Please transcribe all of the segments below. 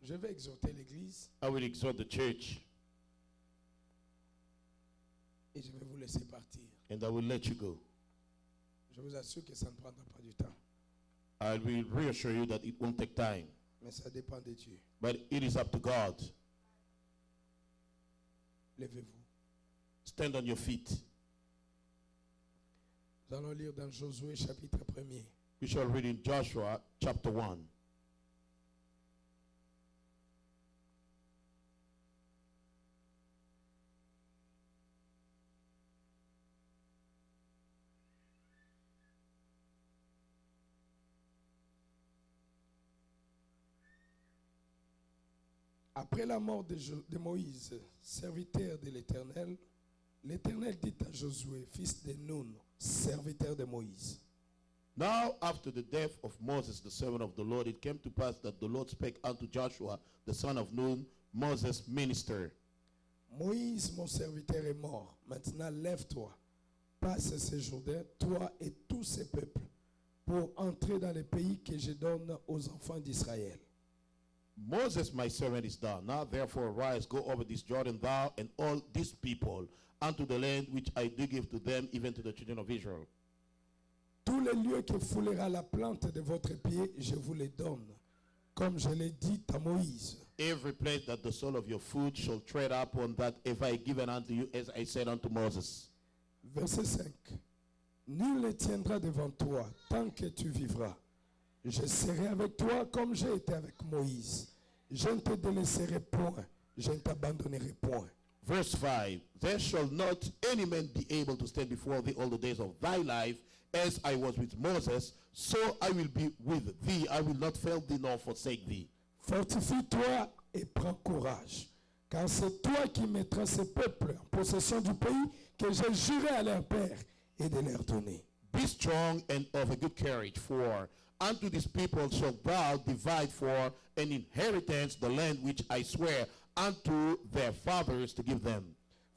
Je vais exhorter l'église. I will exhort the church. Et je vais vous laisser partir. And I will let you go. Je vous assure que ça ne prendra pas du temps. I will reassure you that it won't take time. Mais ça dépend de Dieu. But it is up to God. Levez-vous. Stand on your feet. Nous allons lire dans Josué chapitre 1er. We shall read in Joshua chapter 1. Après la mort de Moïse, serviteur de l'Éternel, l'Éternel dit à Josué, fils de Nun, serviteur de Moïse. Now after the death of Moses, the servant of the Lord, it came to pass that the Lord spake unto Joshua, the son of Nun, Moses' minister. Moïse, mon serviteur, est mort. Maintenant, lève-toi, passe ce Jourdain, toi et tous ces peuples, pour entrer dans le pays que je donne aux enfants d'Israël. Moses, my servant, is done. Now therefore arise, go over this Jordan, thou and all these people, unto the land which I do give to them, even to the children of Israel. Tous les lieux que foulera la plante de votre pied, je vous les donne, comme je l'ai dit à Moïse. Every place that the sole of your foot shall tread upon, that have I given unto you, as I said unto Moses. Verset 5. Nul ne tiendra devant toi tant que tu vivras. Je serai avec toi comme j'ai été avec Moïse. Je ne te délaisserai point, je ne t'abandonnerai point. Verse 5. There shall not any man be able to stand before thee all the days of thy life, as I was with Moses, so I will be with thee. I will not fail thee nor forsake thee. Fortifie-toi et prends courage, car c'est toi qui mettras ce peuple en possession du pays que j'ai juré à leur père et de leur donner. Be strong and of a good courage, for unto this people shalt thou divide for an inheritance the land which I swear unto their fathers to give them.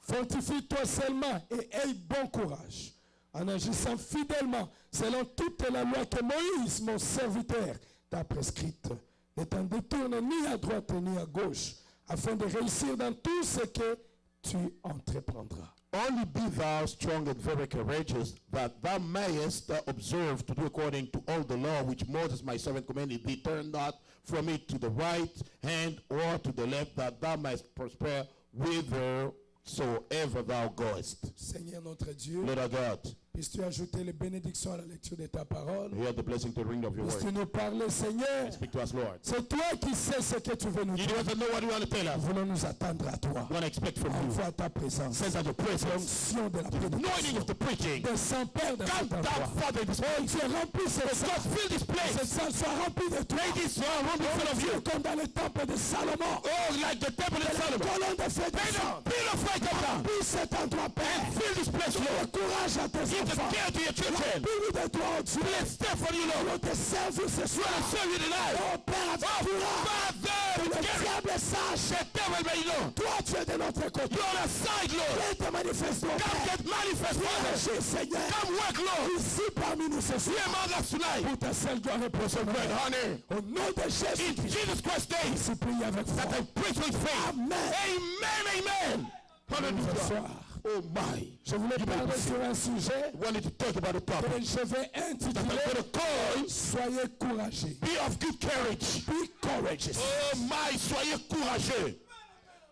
Fortifie-toi seulement et aie bon courage, en agissant fidèlement selon toute la loi que Moïse, mon serviteur, t'a prescrite. Ne t'en détourne ni à droite ni à gauche, afin de réussir dans tout ce que tu entreprendras. Only be thou strong and very courageous, that thou mayest observe to do according to all the law which Moses my servant commanded thee. Turn not from it to the right hand or to the left, that thou mayest prosper whithersoever thou goest. Seigneur notre Dieu, Lord our God, puisses-tu ajouter les bénédictions à la lecture de ta parole? hear the blessing to the reading of your Puisses-tu word. nous parler, Seigneur? Speak to us, Lord. C'est toi qui sais ce que tu veux nous You dire. don't know what you want to tell us. Nous voulons nous attendre à toi. We want to expect from you. Envoie ta présence. Sense of your presence. L'onction de la Anointing prédication. of the preaching. Descends, Père, de Come cet down, endroit. Father, this Oh, place. Dieu, remplis cette God, salle. fill this Cette place. salle soit remplie de toi. Make this room full of you. Comme dans le temple de Salomon. Oh, like the temple of La Solomon. colonne de feu May the descend. pillar of fire come down. Remplis cet endroit, Père. Fill this place, Donne Lord. courage à tes Give the enfants. care to your children. Remplis de toi, oh Dieu. Let's step for you, Nous Lord. te servir ce soir. I serve you tonight. Oh Père, avertis-la. Father, Que le get diable sache. the devil may know. Toi, tu es de notre côté. You're on our side, Lord. Viens te manifester, oh Come Père. get manifest, Viens Father. agir, Seigneur. Come work, Lord. Ici parmi nous ce soir. Hear among us tonight. Pour ta seule gloire et pour ton Great honneur. honor. Au nom de Jésus. In Jesus Christ's name. Je prie avec That foi. I preach with faith. Amen. Amen, amen. Ce Hallelujah. soir, Oh my. je voulais parler sur un sujet I wanted to talk about a que topic je vais that I'm intituler going to call Soyez courageux. Be of good courage. Be courageous. Oh my, soyez courageux.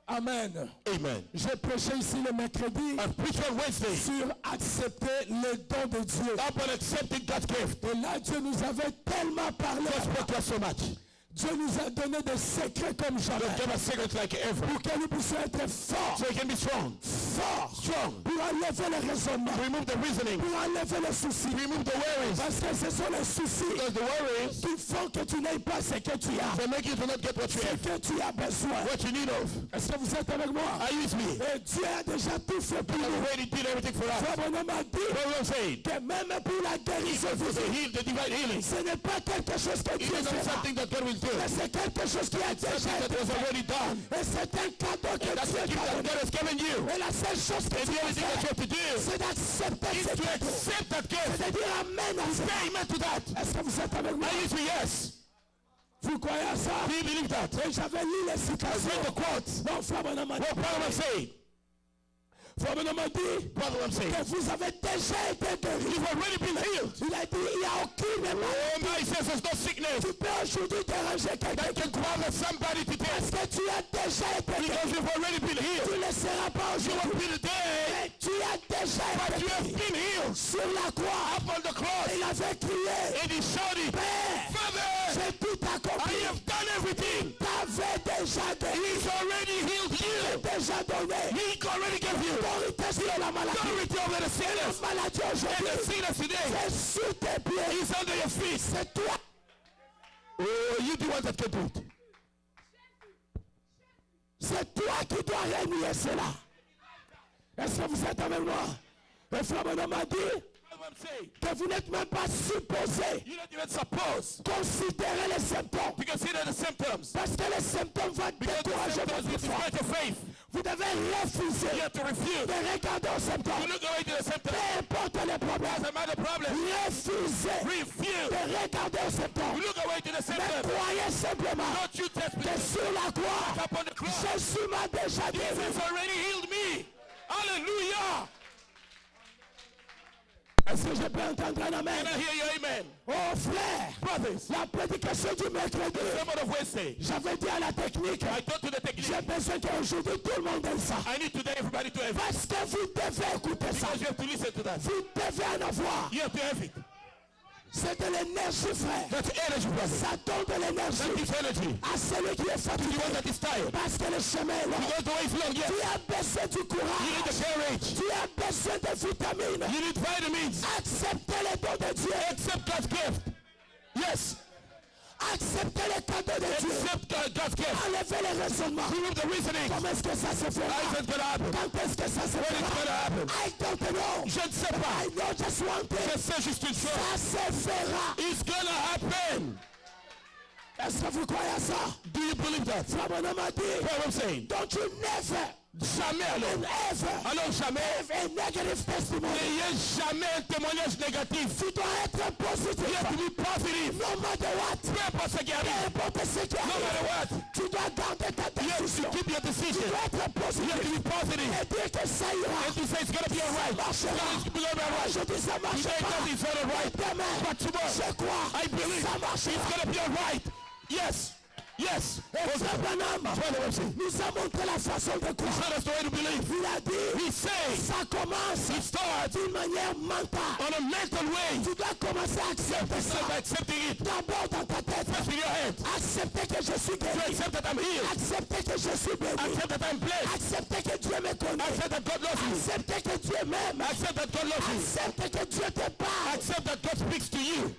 Amen. Amen. J'ai prêché ici le mercredi I preached on Wednesday sur accepter le don de Dieu. upon accepting God's gift. Et là, Dieu nous avait tellement parlé. God spoke to us so much. Dieu nous a donné des secrets comme jamais. God gave us secrets like ever. Pour que nous puissions être forts. So we can be strong. Forts. Strong. Pour enlever les raisonnements. To remove the reasoning. Pour enlever les soucis. To remove the worries. Parce que ce sont les soucis Because the worries qui font que tu n'aies pas ce que tu as. will make you to not get what you Ce have. que tu as besoin. What you need of. Est-ce que vous êtes avec moi? Are you with me? Et Dieu a déjà tout fait pour God nous. already did everything for us. Frère Bonhomme a dit What I'm saying. que même pour la guérison, Even for the heal, the divine healing. ce n'est pas quelque chose que It Dieu is not fera. something that God will do. Mais c'est quelque chose qui a déjà Something that été was fait. already done. Et c'est un cadeau que That's Dieu the gift t'a that donné. God has given you. Et la seule chose que And tu the dois only thing that you faire, have to do c'est d'accepter is ce to cadeau. accept that gift. C'est de dire amen à ce Say amen to that. Est-ce que vous êtes avec moi? Are you with me? Yes. Vous croyez à ça? Do you believe that? Et j'avais lu les I citations. read the quotes. Non, Frère Branham m'a dit. What Branham said? Frère Branham m'a dit Branham said, que vous avez déjà été guéri. you've already been healed. Il a dit, il n'y a aucune Oh, maladie. my, he says there's no sickness Tu peux aujourd'hui déranger quelqu'un that can bother somebody today. parce que tu as déjà été guéri. Because you've already been Tu healed. ne le seras pas You won't aujourd'hui. be today, Mais tu as déjà but été you have guéri. been healed. Sur la croix, Up on the cross, il avait crié, and he shouted, Père, Father, j'ai tout I accompli. have done everything. T'avais déjà guéri. He's already healed you. Déjà donné. He already gave you Autorité sur la maladie. authority over the La sickness. maladie And aujourd'hui, the sickness today c'est sous tes pieds. is under your feet. C'est toi. Oh, you the one that can do it. C'est toi qui dois régner cela. Est-ce que vous êtes avec moi? Le frère Branham m'a dit That's what I'm saying. que vous n'êtes même pas supposé You're not even supposed considérer les symptômes. to consider the symptoms. Parce que les symptômes vont Because the décourager symptoms votre will foi. destroy your faith. Vous devez refuser You have to refuse. de regarder aux You symptômes. look away to the symptoms. Peu importe les problèmes. Doesn't matter the problem. Refusez Refuse. de regarder aux symptômes. You look away to the Mais symptoms. croyez simplement Don't you test me. que sur la croix, Up on the cross. Jésus m'a déjà Jesus guéri. has already healed me. Hallelujah. Est-ce que je peux entendre un amen? Can I hear your amen? Oh frère, Brothers, la prédication du mercredi, sermon of Wednesday. j'avais dit à la technique, I talked to the j'ai technician. besoin qu'aujourd'hui tout le monde ait ça. I need today everybody to have it. Parce que vous devez écouter ça. Because you have to listen to that. Vous devez en avoir. You have to have it. C'est de l'énergie, frère. That's energy, brother. Ça donne de That l'énergie gives energy. à celui qui est To the one fatigué. that is tired. Parce que le chemin est long. Because the way is long, yes. Tu as besoin du You need courage. the courage. Tu as besoin de vitamines. You need vitamins. Acceptez les dons de Dieu. Accept God's gift. Yes. Acceptez les cadeaux de Dieu. Accept God's gift. Enlevez les raisonnements. Remove the reasoning. Comment est-ce que ça se How fera? is it going to happen? Quand est-ce que ça se When it's going to fera? happen? I don't know. Je ne sais pas. I know just one Je thing. sais juste une chose. Ça se fera. It's going to happen. Est-ce que vous croyez à ça? Do you believe that? Frère Branham a dit, That's what I'm saying. don't you never, Jamais alors. ever, Alors jamais. have a negative testimony. N'ayez jamais un témoignage négatif. Tu dois être positif. You have to be positive. No matter what. Peu importe ce qui Peu arrive. importe ce qui No matter arrive. what. Tu dois garder ta You have décision. to keep your Tu decision. dois être You have to positif. be positive. Et dire que ça ira. And to say it's going to be alright. Marchera. It's going to be alright. Je dis ça marche Today pas. it's not alright. Demain, But tomorrow, je crois. I believe Ça it's marchera. going to be alright. Yes. Yes. Et Frère Branham That's what I'm saying. nous a montré la façon de He croire. showed us the way to believe. Il a dit, He says ça commence it starts d'une manière mentale. on a mental way. Tu dois commencer à accepter Start by ça. accepting it. D'abord dans ta tête. First in your head. Accepter que je suis To guéri. accept that I'm healed. Accepter que je suis béni. Accept that I'm blessed. Accepter que Dieu me connaît. Accept that God loves you. Accepter que Dieu m'aime. Accept that God loves you. Accepter que Dieu te parle. Accept that God speaks to you.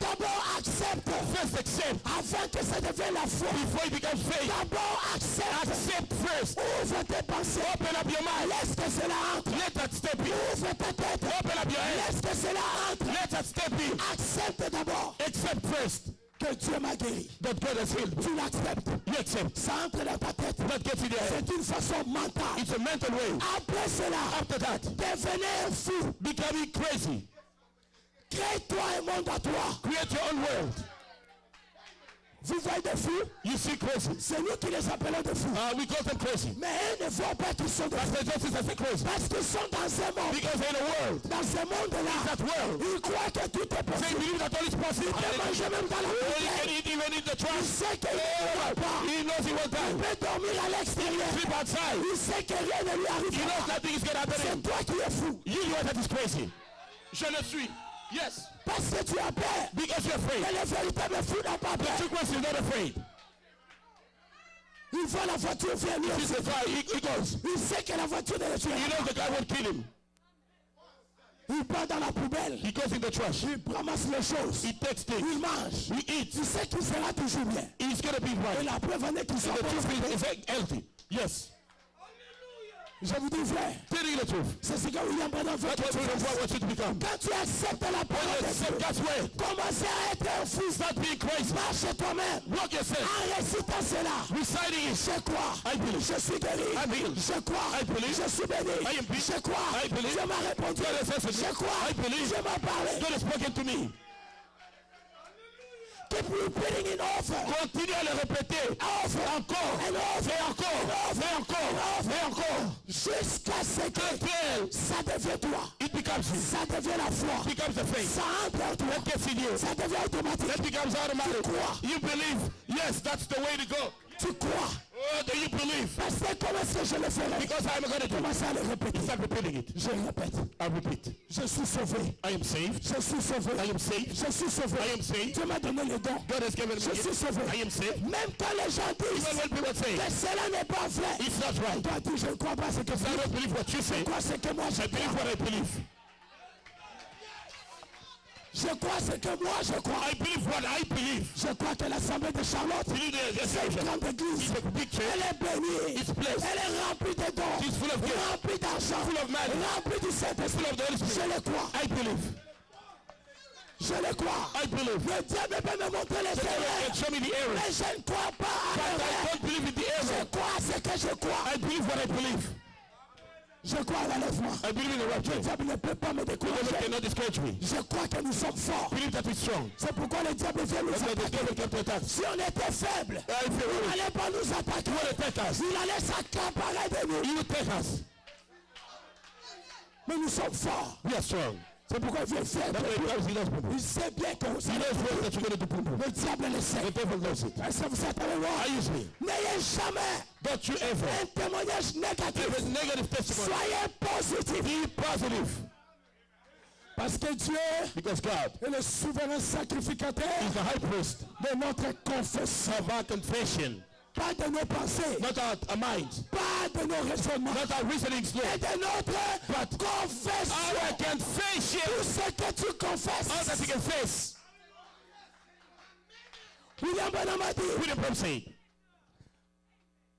D'abord accepte. First accept Avant que ça devienne la foi. before it becomes faith. D'abord accepte. Accept first. Ouvre tes pensées. Open up your mind. Laisse que cela entre. Let that step in. Ouvre ta tête. Open up your head. Laisse que cela entre. Let that step in. Accepte d'abord Accept first que Dieu m'a guéri. that God has healed. Tu l'acceptes. You accept. Ça entre dans ta tête. That gets in your head. C'est une façon mentale. It's a mental way. Après cela, After that, devenez fou. becoming crazy. Crée-toi un monde à toi. Create your own world. Vous voyez des fous? You see crazy. C'est nous qui les appelons des fous. We call them crazy. Mais eux ne voient pas qu'ils sont des But fous. the justice as crazy. Parce qu'ils sont dans un monde. Because they're in a world. Dans ce monde-là, That world. ils croient que tout est They possible. believe that all is possible. Ils peuvent manger même dans la He poubelle. can eat even in the Il trash. sait qu'il ne va pas. He knows he will Il die. peut dormir à l'extérieur. Sleep outside. Il sait que rien ne lui He knows arrivera. nothing is going to happen to C'est him. toi qui es fou. You know that is crazy. Je le suis. Yes. Parce que tu as peur. Because you're Mais afraid. le véritable fou n'a pas The peur. true person is not afraid. Il voit la voiture venir. He's a guy. He goes. Il sait que la voiture ne le He tuera. knows the guy won't kill him. Il part dans la poubelle. He goes in the trash. Il ramasse les choses. He takes things. Il mange. He eats. Il sait qu'il sera toujours bien. He's going to be Et right. la preuve en est qu'il And sera the truth bon. is healthy. Yes. Je vous dis vrai. Telling the truth. C'est ce que William Branham veut That's que what tu we fasses. want you to become. Quand tu acceptes la When parole you de accept Dieu, God's way, commencez à être un fou. start being crazy. Marche toi-même. Walk yourself. En récitant cela. Reciting it. Je crois. I believe. Je suis guéri. I'm healed. Je crois. I believe. Je suis béni. I am Je crois. I believe. Dieu m'a répondu. God has answered me. Je crois. I believe. Dieu m'a parlé. God has spoken to me. Keep repeating it over. Continue à le répéter. Over. Encore. And over. Et encore. Et encore. Et encore. Jusqu'à ce que Until ça devient toi. it becomes you. Ça devient la foi. It becomes the faith. Ça entre en toi. That gets in you. Ça devient automatique. That becomes automatic. Tu crois. You believe. Yes, that's the way to go. Tu crois. Oh, do you believe? Parce que comment est-ce que je le ferai? Because I'm going to do it. Commence à le répéter. Start repeating it. Je répète. I repeat. Je suis sauvé. I am saved. Je suis sauvé. I am saved. Je suis sauvé. I am saved. Dieu m'a donné le don. God has given me Je it. suis sauvé. I am saved. Même quand les gens disent Even when people say que cela n'est pas vrai, it's not right, toi dis je ne crois pas ce que I tu don't believe what you say. crois ce que moi je I believe crois. what I believe. Je crois ce que moi je crois. I believe what I believe. Je crois que l'Assemblée de Charlotte, cette grande église, It's a big church. elle est bénie. It's blessed. Elle est remplie de dons. It's full of gifts. Remplie d'argent. Full of money. Remplie du Saint-Esprit. Full of the Holy Je Spirit. le crois. I believe. Je le crois. I believe. Le diable peut me montrer les The devil erreurs. can show me the errors. Mais je ne crois pas à But I l'erreur. don't believe in the Je error. crois à ce que je crois. I believe what I believe. Je crois à l'enlèvement. I believe in the Le rapture. diable ne peut pas me The devil décourager. cannot discourage me. Je crois que nous sommes forts. Believe that we're strong. C'est pourquoi le diable vient nous That's why the attaquer. devil came to attack. Si on était faible, I feel il weak. n'allait pas nous attaquer. He will attack us. Il allait s'accaparer de nous. He will take us. Mais nous sommes forts. We are strong. C'est pourquoi il vient faible. That's why he comes. He knows boom. Il sait bien que vous He knows well that you're going to do boom. le diable le sait. The devil knows it. Est-ce que vous êtes avec moi? I use me. N'ayez jamais Don't you ever un témoignage give négatif. a negative testimony. Soyez positif. Be positive. Parce que Dieu Because God est le souverain sacrificateur is the high priest de notre confession. of our confession. Pas de nos pensées. Not our minds. Pas de nos raisonnements. Not our reasonings. No. Et de notre confession. Our confession. Tout ce que tu All that confesses. we confess. William Branham a dit, William Branham said,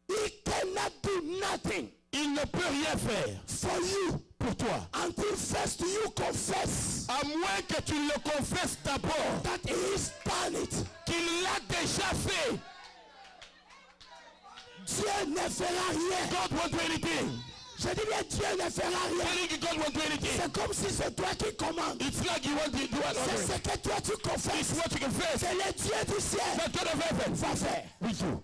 he cannot do nothing il ne peut rien faire for you pour toi. until first you confess À moins que tu le confesses d'abord that he's done it. qu'il l'a déjà fait. Dieu ne fera rien. God won't do anything. Je dis bien Dieu ne fera rien. Telling you God won't do anything. C'est comme si c'est toi qui commandes. It's like you want to do C'est another. ce que toi tu It's confesses. what you confess. C'est le Dieu du ciel The God of heaven va faire. with you.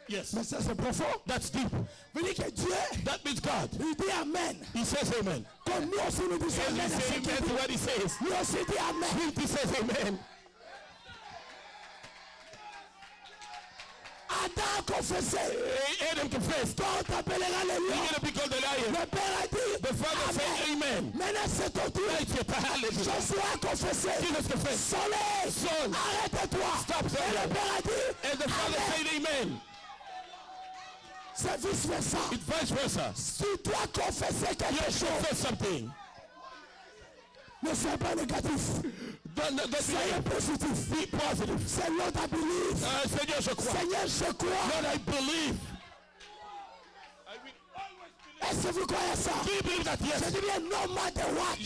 Yes. Mais ça c'est profond. That's deep. Vous dites que Dieu, That means God. il dit Amen. He says amen. Comme nous aussi nous disons And Amen. he à ce says qu'il amen to dit. what he says. Lui aussi dit Amen. He says amen. Adam confessait. Adam confessed. Quand on t'appellera le You're lion, going to be called the lion. le Père a dit The Father said amen. Maintenant c'est ton tour. It's your hallelujah. Joshua a confessé. Jesus confessed. Soleil, Son. arrête-toi. Stop, Et son. le Père a dit And the Father Amen. said amen. C'est vice versa. It's vice versa. Tu dois confesser You quelque chose. confess something. Ne sois pas négatif. Don't Soyez be positif. Be positive. C'est Lord I believe. Seigneur, je crois. Seigneur, je crois. Lord, I believe. Est-ce que vous croyez ça? Do you believe that? Je Yes. dis bien no matter what.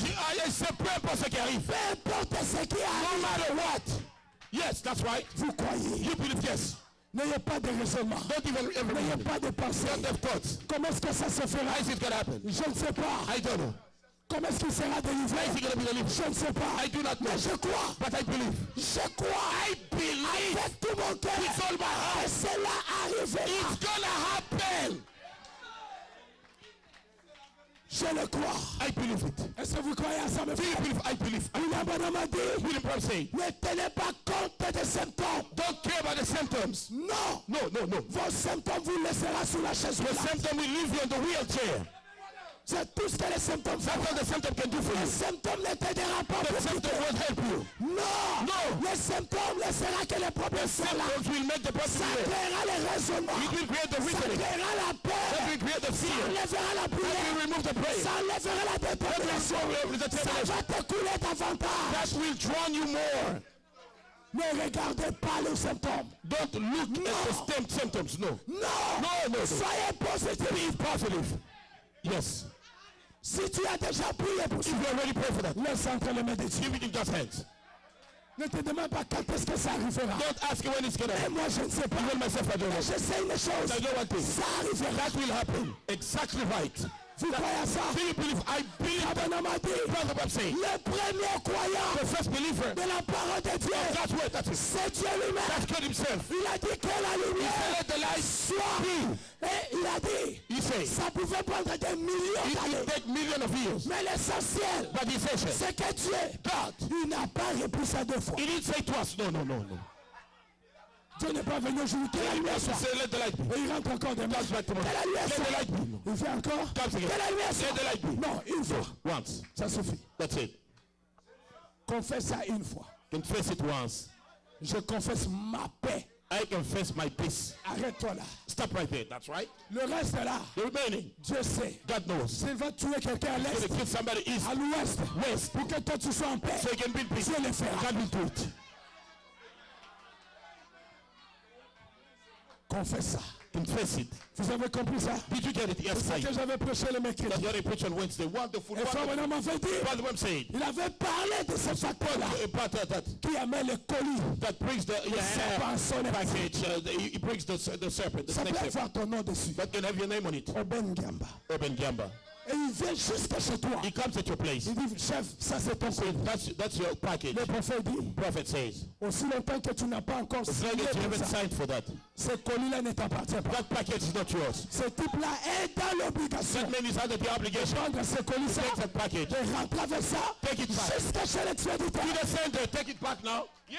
C'est peu importe ce qui arrive. Peu importe ce qui No arrive. matter what. Yes, that's right. Vous croyez. You believe yes. N'ayez pas de raisonnement. Don't even ever N'ayez mind. pas de pensée. Don't have thoughts. Comment est-ce que ça se fera? How is it going to happen? Je ne sais pas. I don't know. Comment est-ce qu'il sera délivré? How is he going to be delivered? Je ne sais pas. I do not know. Mais je crois. But I believe. Je crois. I believe. Avec tout mon cœur. With all my heart. Que cela arrivera. It's going to happen. Je le crois. I believe it. Est-ce que vous croyez à ça, mes Do you frères? believe? I believe. William Branham a dit, William Branham say, ne tenez pas compte des symptômes. don't care about the symptoms. Non. No, no, no. Vos symptômes vous laissera sur la chaise The roulante. symptom will leave you on the wheelchair. C'est tout ce que les symptômes That's font. what the symptom can do for Les you. symptômes ne t'aideront pas The pour symptom quitter. won't help you. Non. No. Les symptômes laissera que les problèmes soient là. Symptoms will make the person Ça live. créera les raisonnements. It will create the Ça reasoning. créera la That peur. will create the Ça fear. enlèvera la That will prière. remove the prayer. Ça enlèvera la That will détermination. show the Ça determination. va te couler davantage. That will drown you more. Ne regardez pas les symptômes. Don't look at the symptoms. No. Non. No. Soyez positif. Be positive. Yes. Si tu as déjà prié pour ça, If you already pray for that, laisse entre les mains de Dieu. give it in God's hands. Ne te demande pas quand est-ce que ça arrivera. Don't ask when it's going to Et happen. moi, je ne sais pas. Even myself, I don't know. Mais je sais une chose. I know one thing. Ça arrivera. That will happen. Exactly right. Vous croyez à ça? Do you believe? I believe that. Abraham a dit, Brother Bob saying, le premier croyant the first believer de la parole de Dieu, God's word, that's it. c'est Dieu lui-même. That's God himself. Il a dit que la lumière Let the light soit. Et il a dit, He said, ça pouvait prendre des millions it will d'années. take millions of years. Mais l'essentiel, But the essential, c'est que Dieu, God, il n'a pas repoussé deux fois. he didn't say to us, no. Dieu n'est pas venu aujourd'hui que la He lumière doesn't soit. say, let the light be. Et il rentre encore demain. Comes back tomorrow. Que la lumière Let the soit. light be. Il fait encore. Comes Que again. la lumière soit. Let the light be. Non, une fois. Once. Ça suffit. That's it. Confesse ça une fois. Confess it once. Je confesse ma paix. I confess my peace. Arrête-toi là. Stop right there. That's right. Le reste là, The remaining, Dieu sait. God knows. S'il va tuer quelqu'un à He's l'est, going to kill somebody east, à l'ouest, west, pour que toi tu sois en paix, so he can be in peace. Dieu le fera. God will do it. Confesse ça. Confess it. Vous avez compris ça? Did you get it? Yes, C'est I. ce que j'avais prêché le mercredi. That's what I preached on Wednesday. Wonderful, Et Frère wonderful. Branham m'avait dit, Brother Wim said, il avait parlé de ce facteur-là that qui amène le colis. that brings the serpent son package. He brings the serpent, the Ça snake peut serpent. avoir ton nom dessus. That can have your name on it. Oben Gamba. Urban Gamba. Et il vient jusqu'à chez toi. He comes at your place. Il dit, chef, ça c'est ton colis. That's your package. Le prophète dit, Prophet says, aussi longtemps que tu n'as pas encore as long signé as you pour haven't ça, signed for that, ce colis-là ne t'appartient pas. that package is not yours. Ce type-là est dans l'obligation That man is under the obligation. prendre ce colis-là, Take that package. de rentrer avec ça Take it back. jusqu'à chez l'expéditeur. To the sender, take it back now. Yes.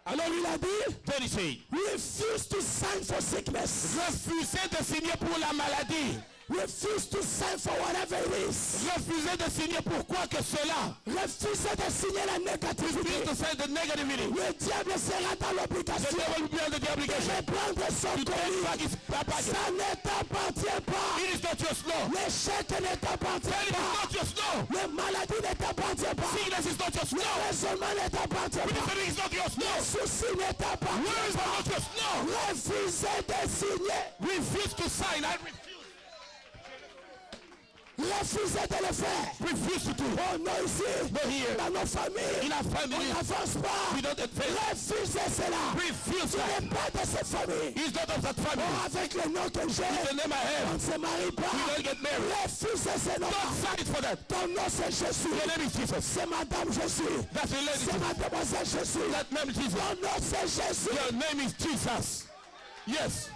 Alors il a dit, Then he said, refuse to sign for sickness. refusez de signer pour la maladie. Refuse to sign for whatever it is. Refusez de signer pour quoi que cela. Refusez de signer la Refuse négativité. to sign the negativity. Le diable sera dans The l'obligation devil will be under the de obligation. reprendre son To take colis. back his package. Ça ne t'appartient pas. It is not yours, no. L'échec ne t'appartient It is pas. not yours, no. La maladie ne t'appartient pas. Sickness is not yours, Le no. raisonnement ne t'appartient pas. Ministry is not yours, Le no. souci ne Words t'appartient are pas. not yours, no. Refusez de signer. Refuse to sign. I refuse. Refusez de le faire. Refuse to do. Oh non, ici, No here. dans nos familles, In our on family, n'avance pas. we don't advance. Refusez cela. Refuse Tu that. n'es pas de cette famille. He's not of that Oh, family. avec le nom que j'ai, The name I on have. ne se marie pas. We don't get married. Refusez ce nom. Don't sign it for that. Ton nom c'est Jésus. Your name is Jesus. C'est Madame Jésus. That's your name. C'est Mademoiselle Jésus. That name is Jesus. Ton nom c'est Jésus. Your name is Jesus. Yes.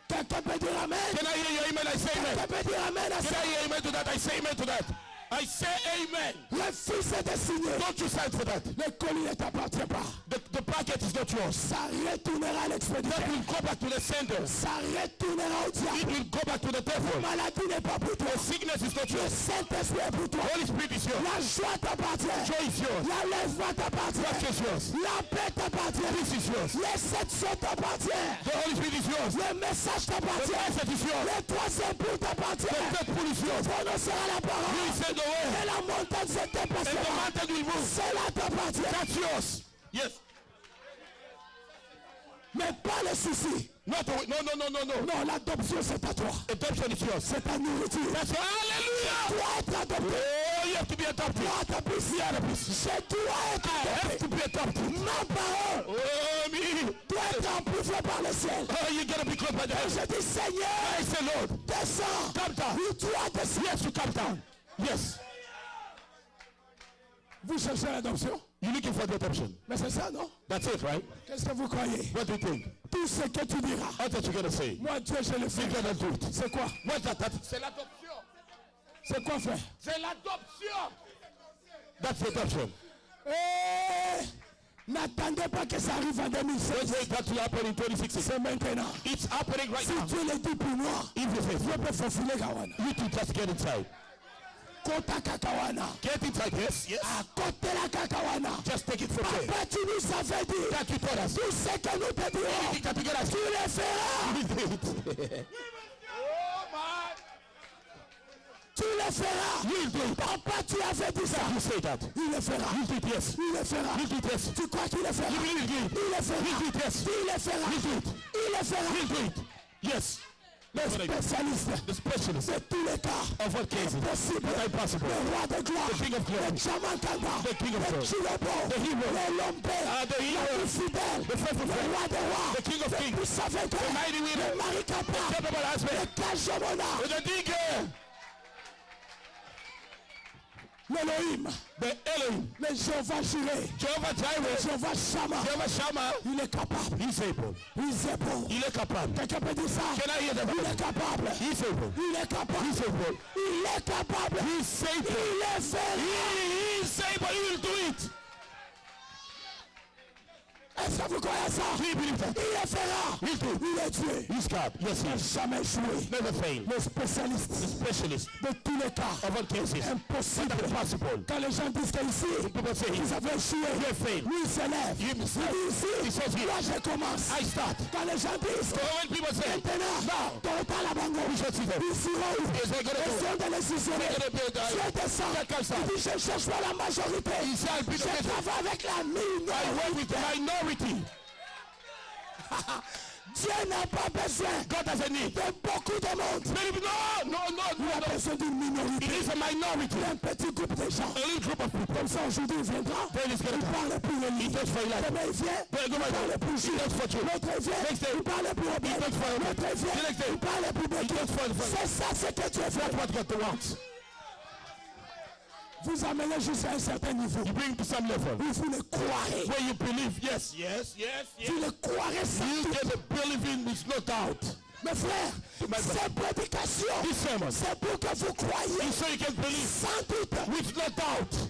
Quelqu'un peut dire Amen. Can I hear your amen? I say amen. Quelqu'un peut dire Amen à Can ça. I hear amen to that? I say amen to that. I say amen. Refusez de signer. Don't you sign for that. Le colis ne t'appartient pas. The packet is not yours. Ça retournera à That l'expéditeur. will go back to the sender. Ça retournera au It diable. will go back to the devil. La maladie n'est pas pour toi. The sickness is not Le yours. Saint-Esprit est pour toi. The Holy Spirit is yours. La joie t'appartient. Joy is yours. L'enlèvement What t'appartient. is yours? La paix t'appartient. Peace is yours. L'exception t'appartient. The Holy Spirit is yours. Le message The t'appartient. message is yours. Le troisième but t'appartient. The third pull is yours. Prononcera la You parole. said the word. Et la montagne se And the dépassera. mountain will move. Cela t'appartient. That's yours. Yes. Mais pas le souci. Not the way. No. Non, l'adoption c'est à toi. Adoption is yours. C'est ta nourriture. That's your hallelujah. Tu dois être adopté. Oh, you have to be adopted. Toi, ta piscine. Je dois être I have adopté. to be adopted. Ma parole Oh, me. doit être amplifiée par le ciel. Oh, you gotta be close by the Et heavens. je dis, Seigneur, I say, Lord, descends. come down. Il doit descendre. Yes, you come down. Yes. Vous cherchez l'adoption? You're looking for the adoption. Mais c'est ça, non? That's it, right? Qu'est-ce que vous croyez? What do you think? Tout ce que tu diras. What that you gonna say? Moi, Dieu, je le fais. You're gonna do it. C'est quoi? What's that? C'est l'adoption. C'est quoi, frère? C'est l'adoption. That's the adoption. Eh, n'attendez pas que ça arrive en 2016. Don't wait that will happen in 2016. C'est maintenant. It's happening right Si now. Dieu le dit pour moi, If you say, je peux faufiler Kawana. you two just get inside. Kota Kakawana. Get inside, yes, yes. À côté la Kakawana. Just take it from there. Papa, tu nous avais dit. That you told us. Tout ce que nous te dirons, Think that you get us. tu le feras. We did it. Oh my. Tu le feras. We'll do it. Papa, tu avais dit ça. You say that. Il le fera. You do it, yes. Il le fera. You do it, yes. Tu crois qu'il le fera? You believe it. Il le fera. You do it, yes. Il le fera. You do it. Il le fera. You do it. Yes. Le spécialiste The specialist de tous les cas. of what cases? Possible. What impossible? Le roi de gloire. The king of glory. Le Chamakanda. The king of Le glory. Chilobo. The hero. Le Lombé. The hero. Le fidèle. The faithful Le friend. roi des rois. The king of kings. Puissant vainqueur. The mighty winner. Le mari capable. Capable husband. Le Kajomona. The digger. L'Elohim, the Elohim, le Jéhovah Jireh, Jehovah Jireh, Jéhovah Shammah, Jehovah Shammah, il est capable. he's able. Il est bon. Il est capable. Quelqu'un peut dire ça? Can I hear the Il est capable. He's able. Il est capable. He's able. Il est capable. He's able. Il est fait. He is able. He will do it. Est-ce que vous croyez ça? Do you believe that? Il le fera. He'll do it. Il est Dieu. He's God. Yes, he Il n'a is. jamais joué. Never fail. Le spécialiste The specialist de tous les cas. of all cases. Impossible. Impossible. Quand les gens disent qu'ici, People say ils avaient échoué. he failed. Lui, il s'élève. He Il dit He ici, says here, moi je commence. I start. Quand les gens disent, So when people say, maintenant, ton temps la bango, we should see them. ils seront où? Is they going to do? Question de les isoler. They're going to be Dieu descend. Il dit, je cherche pas la majorité. He shall be Je the majority. travaille avec la I work with minorité. the minority. Dieu n'a pas besoin God doesn't need. de beaucoup de monde. No. Il a besoin d'une minorité. It is a minority. Un petit groupe de gens. A little group of people. Comme ça, aujourd'hui, il viendra. Then he's going Il to parle pour le lit. does for Elijah. Demain, il vient. Then go Il back. parle pour He Jules. does for you. L'autre, il vient. Next day. Il parle pour Robert. He does for you. L'autre, il vient. The next day. Il parle pour Becky. does for the- C'est ça ce que Dieu That's fait. what God wants. Vous amenez jusqu'à un certain niveau. You bring to some level. Vous le croirez. Where you believe, yes. Vous le croirez sans You doute. get a believing is no doubt. Mes frères, ces prédications, This sermon c'est pour que vous croyez is so you can believe sans doute. with no doubt.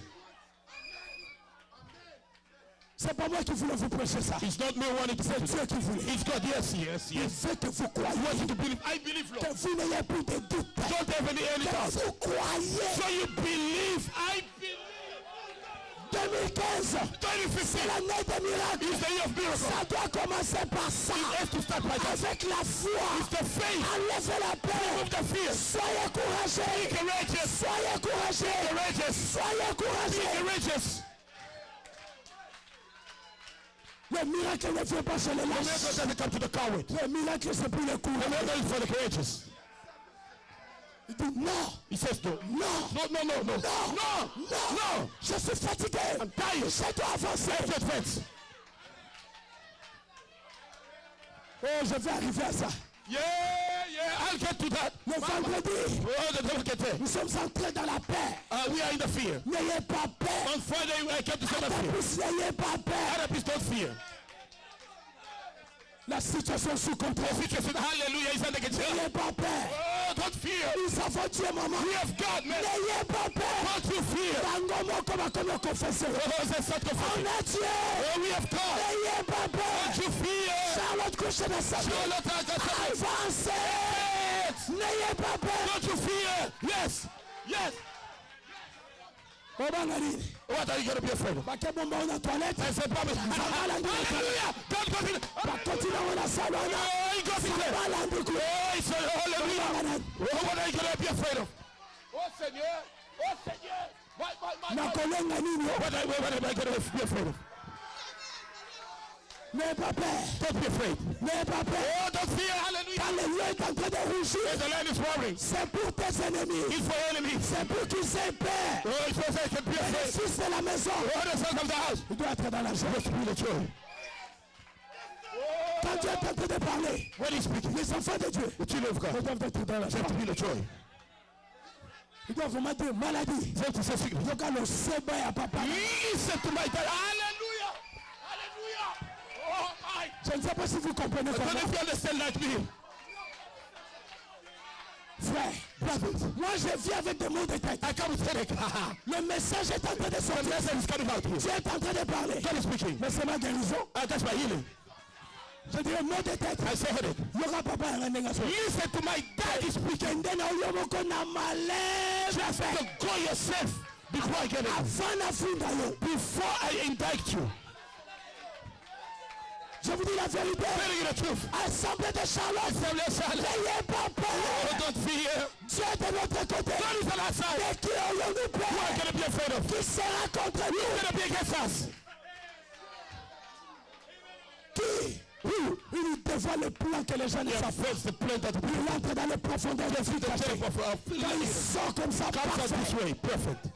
C'est pas moi qui voulais vous prêcher ça. It's not me wanting to C'est preach Dieu it. qui voulait. It's God, yes. Il veut que vous I croyez. want you to believe. I believe, Lord. Que vous n'ayez plus de doute. Don't have any Que doubt. vous croyez. So you believe. I believe. 2015, 2015 c'est l'année des miracles. is the year of miracles. Ça doit commencer par ça. It has to start by that. Avec la foi. It's the faith. Enlevez la peur. Remove the fear. Soyez courageux. Courageous. Soyez courageux. Courageous. Soyez courageux. Courageous. Le miracle ne vient pas chez les The miracle lâches. doesn't come to the coward. Le miracle, c'est pour les The courageux. miracle is for the courageous. Il dit non. He says no. Non. No. Je suis fatigué. I'm tired. Je dois avancer. Let's advance. Oh, je vais arriver à ça. Yeah. I'll get to that. Le vendredi, Oh, the devil get there. nous sommes entrés dans la paix. We are in the fear. N'ayez pas peur. On Friday, I came to say the fear. N'ayez pas peur. Other people don't fear. La situation est sous contrôle. Situation, hallelujah, is under control. N'ayez pas peur. Oh, don't fear. Nous avons Dieu, maman. We have God, man. N'ayez pas peur. Don't you fear. Tango moko bakomi confesser. Oh, that's not On confessing. a Dieu. Oh, we have God. N'ayez pas peur. Don't you fear. Charlotte couche de sa vie. Charlotte, Avancez. N'ayez pas peur. don't you fear. Yes. Obangari. What are you going to be afraid of? Bakebomba una toilette. I said, promise. Hallelujah. Don't go to the... Bakotina wana salona. Oh, he goes in there. Balanduku. Oh, he said, hallelujah. Oh, what are you going to be afraid of? Oh, Seigneur. My. Nakolenga nini? What am I going to be afraid of? N'ayez pas peur. Don't be afraid. N'ayez pas peur. Oh, don't fear. Hallelujah. Quand le lieu est en train de rougir, And the land is roaring. c'est pour tes ennemis. It's for enemies. C'est pour qu'ils aient peur. Oh, it's for they can be Le afraid. fils de la maison, Oh, the sons of the house. il doit être dans la joie. Must be the joy. Quand Dieu est en train de parler, When he's speaking, les enfants de Dieu, the children of ils God, doivent être dans la they joie. have to be the joy. Ils doivent vraiment dire maladie. They have to say sickness. Donc, le seba à papa. Listen to my dad. Hallelujah. Oh, my. Je ne sais pas si vous comprenez I don't know comment. if you understand like me. Frère, moi je vis avec des maux de tête. I come with headache. Le message est en train de The sortir. message is coming out here. Dieu est en train de parler. God is speaking. Mais c'est ma guérison. That's my healing. Je dirais maux de tête. I say headache. Il y aura papa un rendez-vous. Listen to my dad is speaking. Kende na uyo moko na malève. So go yourself before I get it. Avant na funda yo. Before I indict you. Je vous dis la vérité. Telling you the truth. Assemblée de Charlotte. Charlotte. N'ayez pas Oh, peur. don't fear. Dieu est de notre côté. God is on our side. Et qui aurions-nous Who are peur? going to be afraid of? Qui sera contre Who's nous? going to be against us? Qui? Il dévoile le plan que les gens ne He savent pas. affects the plan that the Il entre dans les profondeurs de vie cachée. Quand il sort comme ça, comes out this parfait. way. Perfect.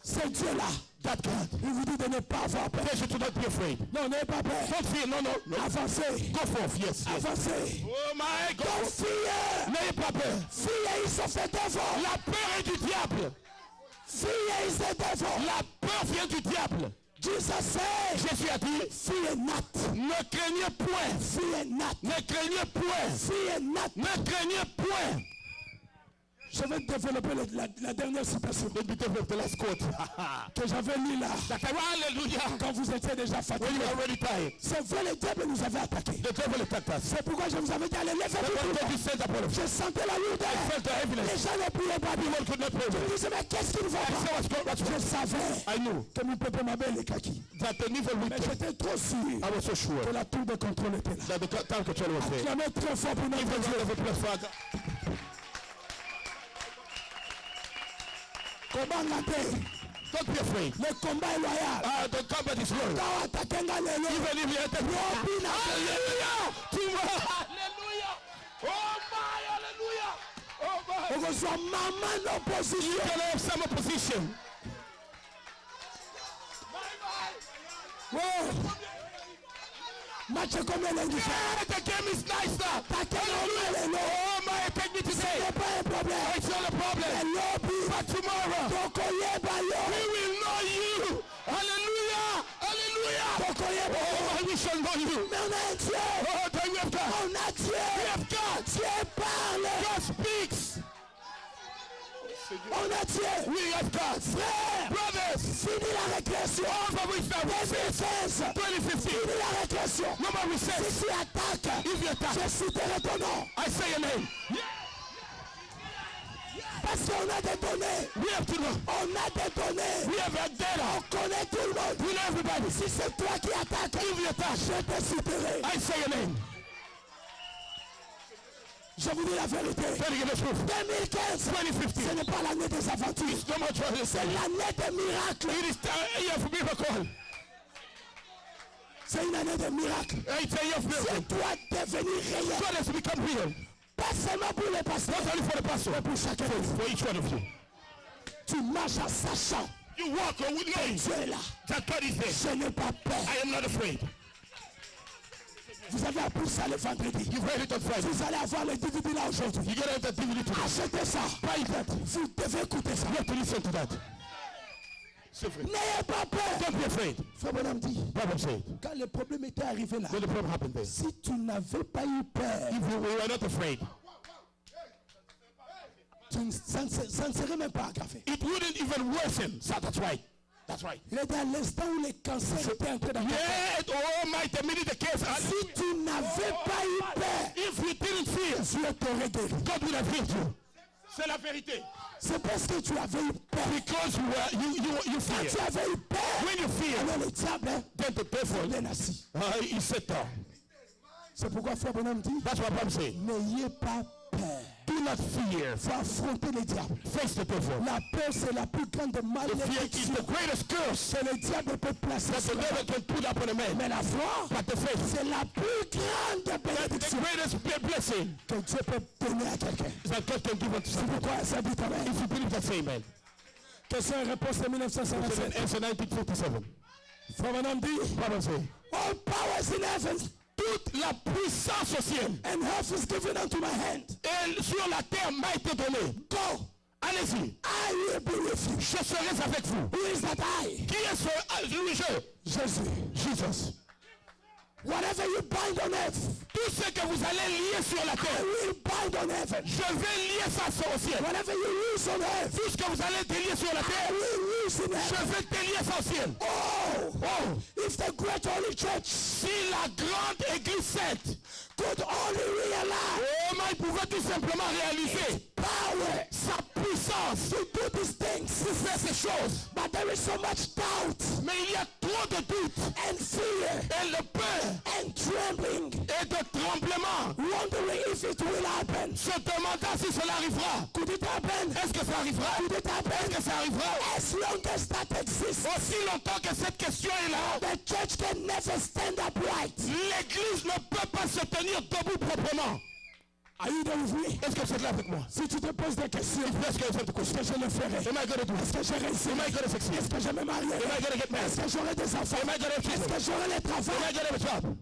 C'est Dieu-là. That God. Il vous dit de ne pas avoir peur. Tells you to not be afraid. Non, n'ayez pas peur. Don't fear. No. Avancez. Go forth. Yes. Avancez. Oh my God. Donc fuyez. N'ayez pas peur. Fuyez, ils sont faits devant. La peur est du diable. Fuyez, ils sont devant. La peur vient du diable. Jesus said, Jésus a dit, fear not. ne craignez point. Fear not. Ne craignez point. Fear not. Ne craignez point. Je vais développer la dernière citation Let me develop the last quote. que j'avais lue là. Hallelujah. Quand vous étiez déjà When fatigué. you are already tired. C'est vrai, le diable nous avait attaqué. The devil attacked us. C'est pourquoi je vous avais dit, allez, That's levez-vous. why God said upon us. Je sentais la I lourdeur. felt the Les heaviness. gens ne priaient pas. People could not pray. Je me disais, mais qu'est-ce qui ne va I said, pas? what's Je wrong? savais I knew que mon peuple m'avait les kaki. that the evil Mais wicked. j'étais trop sûr I was so sure que la tour de contrôle était là. that the time control was there. Clamez très fort pour notre Even Dieu. though the place Father. Combat ngaté. Don't be afraid. Le combat est loyal. The combat is loyal. Quand attaquer Ngalelo. Even if you enter. Robin a Hallelujah. Hallelujah. Oh my, hallelujah. Oh my. On reçoit maman You d'opposition. can have some opposition. Oh. Match combien lundi? Yeah, the game is nice now. Hallelujah. Oh my, take me today. C'est pas un problème. It's not a problem. But tomorrow, we will know you. Hallelujah. Hallelujah. Oh, we shall know you. Mais on a un Dieu. Oh, that we have God. On a Dieu. We have God. Dieu parle. God speaks. On a Dieu. We have God. Frère. Brothers. Fini la régression. Over with that. 2016. 2015. Fini la régression. No more Si recess. tu attaques, If you attack, je citerai ton nom. I say your name. Parce qu'on a des données. We have to know. On a des données. We have a data. On connaît tout le monde. We know everybody. Si c'est toi qui attaques, If you attack, je te citerai. I say your name. Je vous dis la vérité. Tell you the truth. 2015, 2015. ce n'est pas l'année des aventures. It's no more trouble. C'est l'année des miracles. It is a year of miracle. C'est une année de miracles. It's a year of miracle. C'est toi devenir réel. God has become real. Pas seulement pour les pasteurs, Not only for the pastor, mais pour chacun de vous. for each one of you. Tu marches en sachant You walk with knowing Dieu est là. that God is there. Je n'ai pas peur. I am not afraid. Vous avez appris ça le vendredi. You've heard it on Friday. Vous allez avoir le DVD là aujourd'hui. You gotta have that DVD today. Achetez ça. Buy that. Vous devez écouter ça. You have to listen to that. C'est vrai. N'ayez pas peur. Don't be afraid. Frère Bonhomme dit, Bible said. quand le problème était arrivé là, When the problem happened there, si tu n'avais pas eu peur, if we were not afraid, ça ne serait même pas aggravé. it wouldn't even worsen. So that's right. That's right. Il était à l'instant où les cancers étaient entrés dans ton corps. Yeah, oh my, the minute the case, Si tu n'avais pas eu peur, if you didn't fear, Dieu t'aurait guéri. God would have healed you. C'est la vérité. C'est parce que tu avais eu peur. Because you Quand fear. tu avais eu peur, When you fear, alors le diable then the devil, est assis. he sat down. C'est pourquoi Frère Bonhomme dit, That's what Bible says. n'ayez pas peur. Do not fear. Il faut affronter le diable. Face the devil. La peur, c'est la plus grande The fear is malédiction the greatest curse que le diable peut placer that the sur la devil can put upon a man. Mais la foi, But the faith, c'est la plus grande the bénédiction greatest blessing que Dieu peut donner à quelqu'un. that God can give unto C'est someone. pourquoi ça dit amen. If you believe that, say amen. Question et réponse de 1957. Answer 1957. Frère Bonhomme dit, Bible says, all powers in heaven toute la puissance au ciel and earth is given unto my hand. et sur la terre m'a été donnée. Go, Allez-y. I will be with you. Je serai avec vous. Who is that I? Qui est ce Louis-Jeu? Jésus. Jesus. Whatever you bind on earth, Tout ce que vous allez lier sur la I terre, will bind on heaven. je vais lier ça au ciel. Whatever you loose on earth, Tout ce que vous allez délier sur la I terre, will loose in je heaven. vais délier ça au ciel. Oh, if the great holy church Si la grande église sainte, could only realize oh my, pouvait tout simplement réaliser power sa puissance to do these things, pour faire ces choses. but there is so much doubt Mais il y a trop de doutes and fear et le peur and trembling, et de tremblement. wondering if it will happen. Se demandant si cela arrivera. Could it happen? Est-ce que ça arrivera? Could it Est-ce happen? que ça arrivera? As long as that exists, Aussi longtemps que cette question est là, the church can never stand upright. l'église ne peut pas se tenir debout proprement. Are you there with me? Est-ce que vous êtes là avec moi? Si tu te poses des questions, Est-ce que vous êtes est-ce que je le ferai? Am I gonna do Est-ce it? que j'ai réussi? Am I gonna succeed? Est-ce que je me marierai? Am I gonna get married? Est-ce que j'aurai des enfants? Am I gonna have Est-ce children? que j'aurai les Am travaux? I gonna have a job?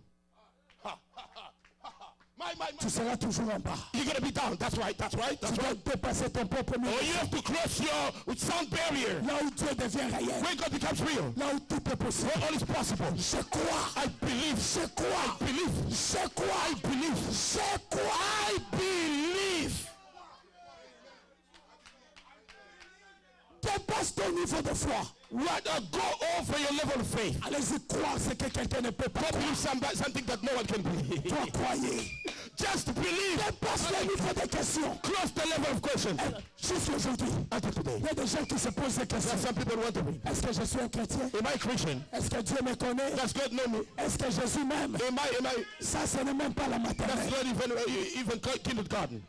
Tu seras toujours en bas. You're gonna be down. That's right. That's right. Tu That's dois right. dépasser ton propre mur. Oh, you have to cross your sound barrier. Là où Dieu devient réel. When God becomes real, Là où tout est possible. where all is possible. Je crois. I believe. Je crois. I believe. Je crois. I believe. Je crois. I believe. Dépasse ton niveau de foi. What? Go over your level of faith. Allez-y croire ce que quelqu'un ne peut pas Don't believe croire. something that no one can believe. Toi croyez. Just believe. Dépasse le niveau des questions. Cross the level of questions. Juste aujourd'hui, Until today. il y a des gens qui se posent des There questions. are some people wondering, Est-ce que je suis un chrétien? am I a Christian? Est-ce que Dieu me connaît? Does God know me? Est-ce que Jésus m'aime? Am I? Ça, ce n'est même pas la That's maternelle. not even kindergarten.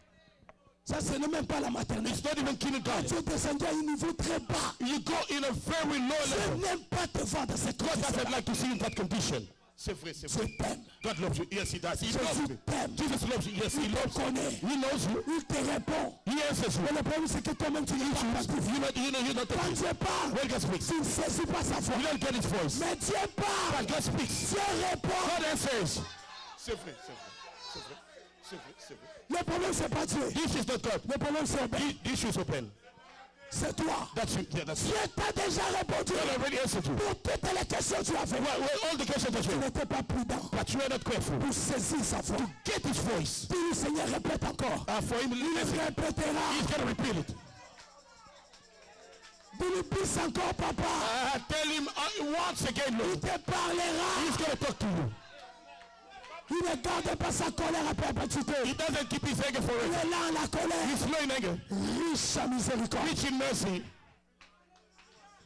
Ça, ce n'est même pas la maternelle. It's not even kindergarten. Dieu descendait à un niveau très bas. You go in a very low Je level. n'aime pas te voir dans cette God condition. doesn't like to see you in that condition. C'est vrai, c'est vrai. Je t'aime. God loves you. Yes, he does. He Jésus loves you. t'aime. Jesus loves you. Yes, he Il loves te you. connaît. He knows you. Il te répond. He answers you. Mais le problème, c'est que toi-même, tu n'es pas attentif. You're not Quand taking. Dieu parle, When God speaks, tu ne saisis pas sa voix. you don't get his voice. Mais Dieu parle. But God speaks. Dieu répond. God answers. C'est vrai, c'est vrai. C'est vrai. C'est vrai, c'est vrai. Le problème, c'est pas Dieu. This is not God. Le problème, c'est ben, This is open. c'est toi. That's you. Yeah, that's you. Dieu t'a déjà répondu. God already answered you. Pour toutes les questions que tu as fait. Well, all the questions that Tu you have, n'étais pas prudent but you are not careful. pour saisir sa voix. Get his voice. Dis-lui, Seigneur, répète encore. For him, Il listen. répétera. He's going to repeat it. Dis-lui, plus encore, papa. Tell him once again, Il Lord. te parlera. He's going to talk to you. Il ne garde pas sa colère à perpétuité. He doesn't keep his anger Il forever. est là en la colère. He's slow in anger. Riche en miséricorde. Rich in mercy.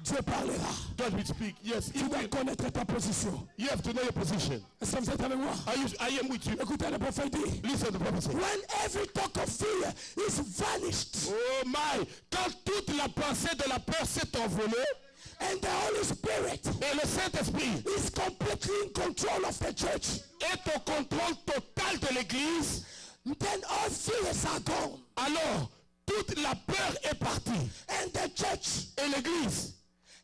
Dieu parlera. God will speak. Yes, Tu dois connaître ta position. you have to know your position. Est-ce que vous êtes avec moi? I am with you. Écoutez le prophète dit. Listen to the prophecy. When every talk of fear is vanished Oh my! Quand toute la pensée de la peur s'est envolée and the Holy Spirit et le Saint-Esprit is completely in control of the church, est au contrôle total de l'Église, then all fears are gone alors toute la peur est partie. and the church Et l'Église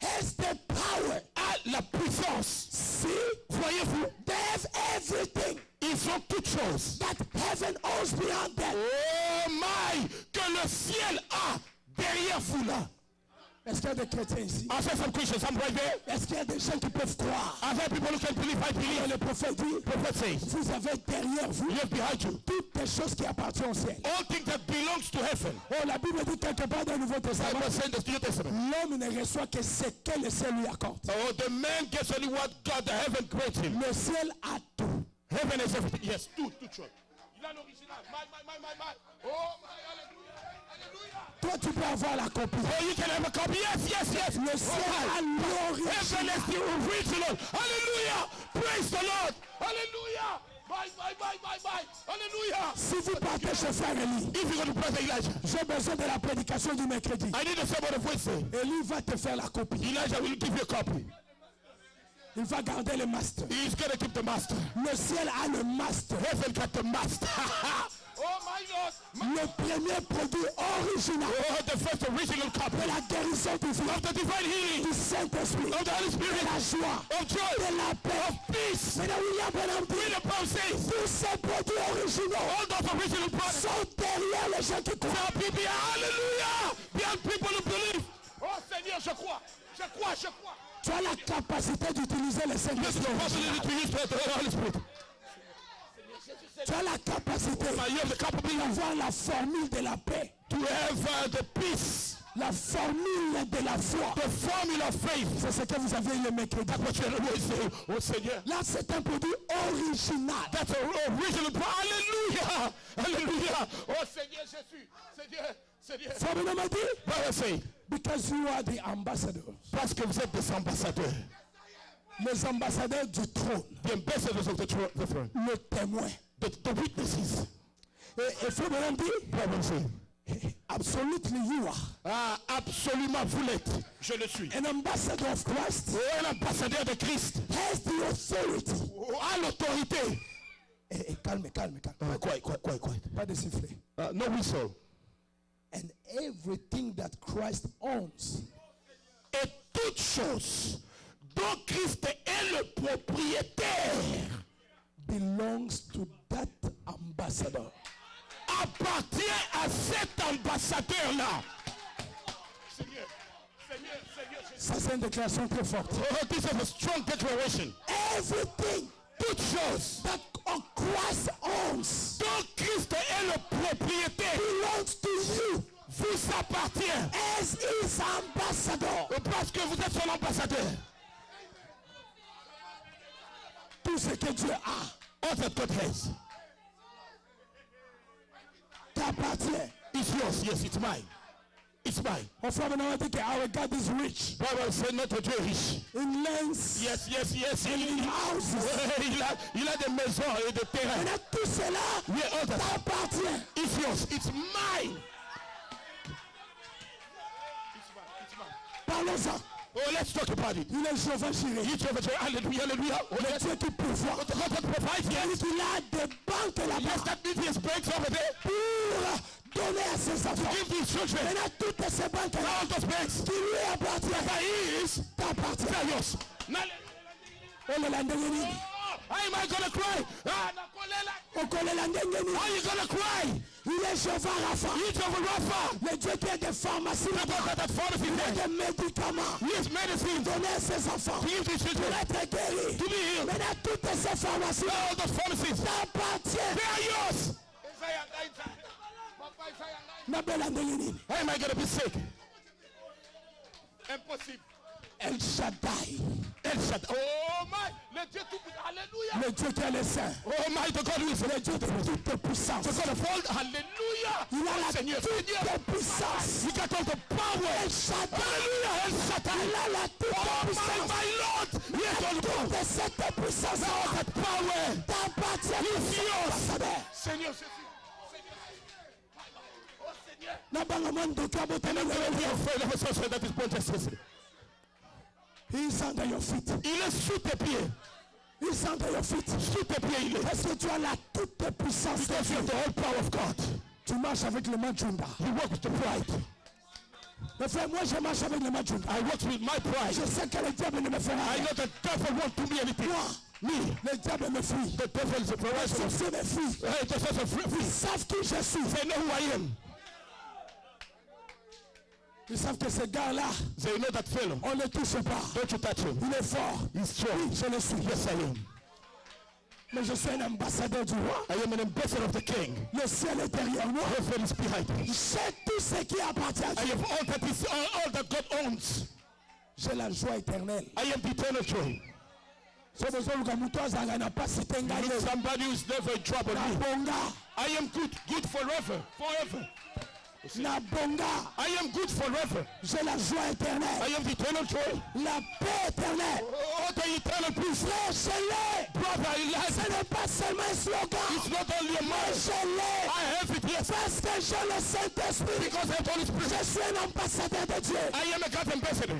has the power. a la puissance. See, Voyez-vous, they have everything ils ont toutes choses. that heaven owns behind them. Oh my! Que le ciel a derrière vous là. Est-ce qu'il y a des chrétiens ici? I said some Christians, I'm right there. Est-ce qu'il y a des gens qui peuvent croire? I said people who can believe, I Et believe. le prophète dit, Prophet says, vous avez derrière vous you have behind you toutes les choses qui appartiennent au ciel. all things that belongs to heaven. Oh, la Bible dit quelque part dans le Nouveau I Testament, was saying this to New Testament. l'homme ne reçoit que ce que le ciel lui accorde. Oh, the man gets only what God, the heaven grants him. Le ciel a tout. Heaven is everything. Yes, tout choses. Il a l'original. My. Oh my, hallelujah. Hallelujah. Toi, tu peux avoir la copie. Oh, you can have a copy. Yes. Le ciel a Heaven l'original. is the original. Hallelujah. Praise the Lord. Hallelujah. Bye. Hallelujah. Si vous partez chez Frère Élie, If you're going to praise Elijah, j'ai besoin de la prédication du mercredi. I need a sermon of Wednesday. Élie va te faire la copie. Elijah will give you a copy. Il va garder le master. He's going to keep the master. Le ciel a le master. Heaven got the master. Oh my Lord. Le premier produit original Oh, the first original copy de la guérison divine, of the divine healing, du Saint-Esprit, of the Holy de Spirit, la joie, of joy, de la paix. of peace. Mais William Branham dit, When the Bible says, tous ces produits originaux all those original products sont derrière les gens qui croient. shall be behind, hallelujah, behind people who believe. Oh Seigneur, je crois. Tu as la capacité d'utiliser le Yes, Saint-Esprit. the possibility to use the Holy Spirit. Tu as la capacité You have the capability d'avoir la formule de la paix, to have the peace, la formule de la foi. the formula of faith. C'est ce que vous avez le mercredi. That's what you always say. Oh Seigneur. Là, c'est un produit original. That's an original product. Hallelujah. Oh Seigneur Jésus. Seigneur. Formule m'a dit, Bible say, because you are the ambassadors. parce que vous êtes des ambassadeurs. Les ambassadeurs du trône, The ambassadors of the throne. le témoin. The witnesses. Et Frère dit, Bible say, absolutely you are. absolument vous l'êtes. Je le suis. An ambassador of Christ Un ambassadeur de Christ has the authority a l'autorité Calme. Quiet. Pas de sifflet. No whistle. And everything that Christ owns Et toute chose dont Christ est le propriétaire belongs to that ambassador. appartient à cet ambassadeur-là. Ça, c'est une déclaration très forte. Oh, this is a strong declaration. Everything Toute chose that Christ owns dont Christ est le propriétaire belongs to you vous appartient as his ambassador. parce que vous êtes son ambassadeur. Tout ce que Dieu a All that God has t'appartient. is yours. Yes, it's mine. It's mine. Mon frère maintenant dit que our God is rich Bible said notre Dieu est riche. in lands, Yes. in houses. Il a des maisons et des terrains. Maintenant tout cela Yeah, all that. t'appartient. It's yours. It's mine. Parlons-en. Oh, let's talk about it. Il est Jéhovah Jireh. You Jehovah Jireh. Hallelujah. Oh, Le let's Dieu qui pourvoit. God that provides. Il Yes. dit qu'il a des banques Yes, là-bas that means he has banks over there. pour donner à ses enfants. Give these children. Maintenant toutes ces banques là All those banks. qui lui appartiennent That is. t'appartient. They're yours. Now, On est la ndengeni. how am I gonna cry? On connaît la ndengeni. How are you gonna cry? Il est Jéhovah Rapha. You Jehovah Rapha. Le Dieu qui a des pharmacies The là-bas. God that pharmacy Il a there. des médicaments. He has medicine. Donner à ses enfants. Give these Pour children. être guéri. To be healed. Maintenant toutes ces pharmacies All those pharmacies. t'appartiennent. They are yours. Nabela ndengeni. How am I gonna be sick? Impossible. El Shaddai. El Shaddai. Oh my, le Dieu tout puissant. Alléluia. Le Dieu qui est le Saint. Oh my, the God who is Le Dieu de toute puissance. the God of all. Hallelujah. Il a la Seigneur. toute puissance. He got all the power. El Shaddai. Hallelujah. El Shaddai. Il a la toute Oh puissance. my Lord. He has all the power. Toute cette puissance All that power. t'appartient. It's yours. Seigneur Jésus. Oh Seigneur. Nabanga mando kabo And I'm going to be afraid of a sorcerer that is born just. He is under your feet. Il est sous tes pieds. He is under your feet. Sous tes pieds, il est. Parce que tu as la toute puissance de Because you have Dieu. the whole power of God. Tu marches avec le Majunda. You work with the pride. Mais frère, moi je marche avec le Majunda. I work with my pride. Je sais que le diable ne me fera I rien. know the devil won't do me anything. Moi, Me. le diable me fuit. The devil is a Les provider. sorciers me fuient. Hey, the source of free. Ils savent qui je suis. They know who I am. Ils savent que ce gars-là, They know that fellow. on ne le touche pas. Don't you touch him. Il est fort. He's strong. Oui, je le suis. Yes, I am. Mais je suis un ambassadeur du roi. I am an ambassador of the king. Le ciel est derrière moi. Heaven is behind me. J'ai tout ce qui appartient à I Dieu. have all that God owns. J'ai la joie éternelle. I am the eternal joy. C'est besoin que mutu azanga na pasi tenga Look, yo. somebody who's never in trouble. Na Me. bonga. I am good forever. Na bonga. I am good forever. J'ai la joie I éternelle. am the eternal joy. La paix éternelle. Oh, the eternal peace. Frère, je l'ai. Brother, I like Ce it. n'est pas seulement un slogan. It's not only a Mais man. je l'ai. I have it, yes. Parce que j'ai le Saint-Esprit. Because I have the Holy Spirit. Je suis un ambassadeur de Dieu. I am a God ambassador.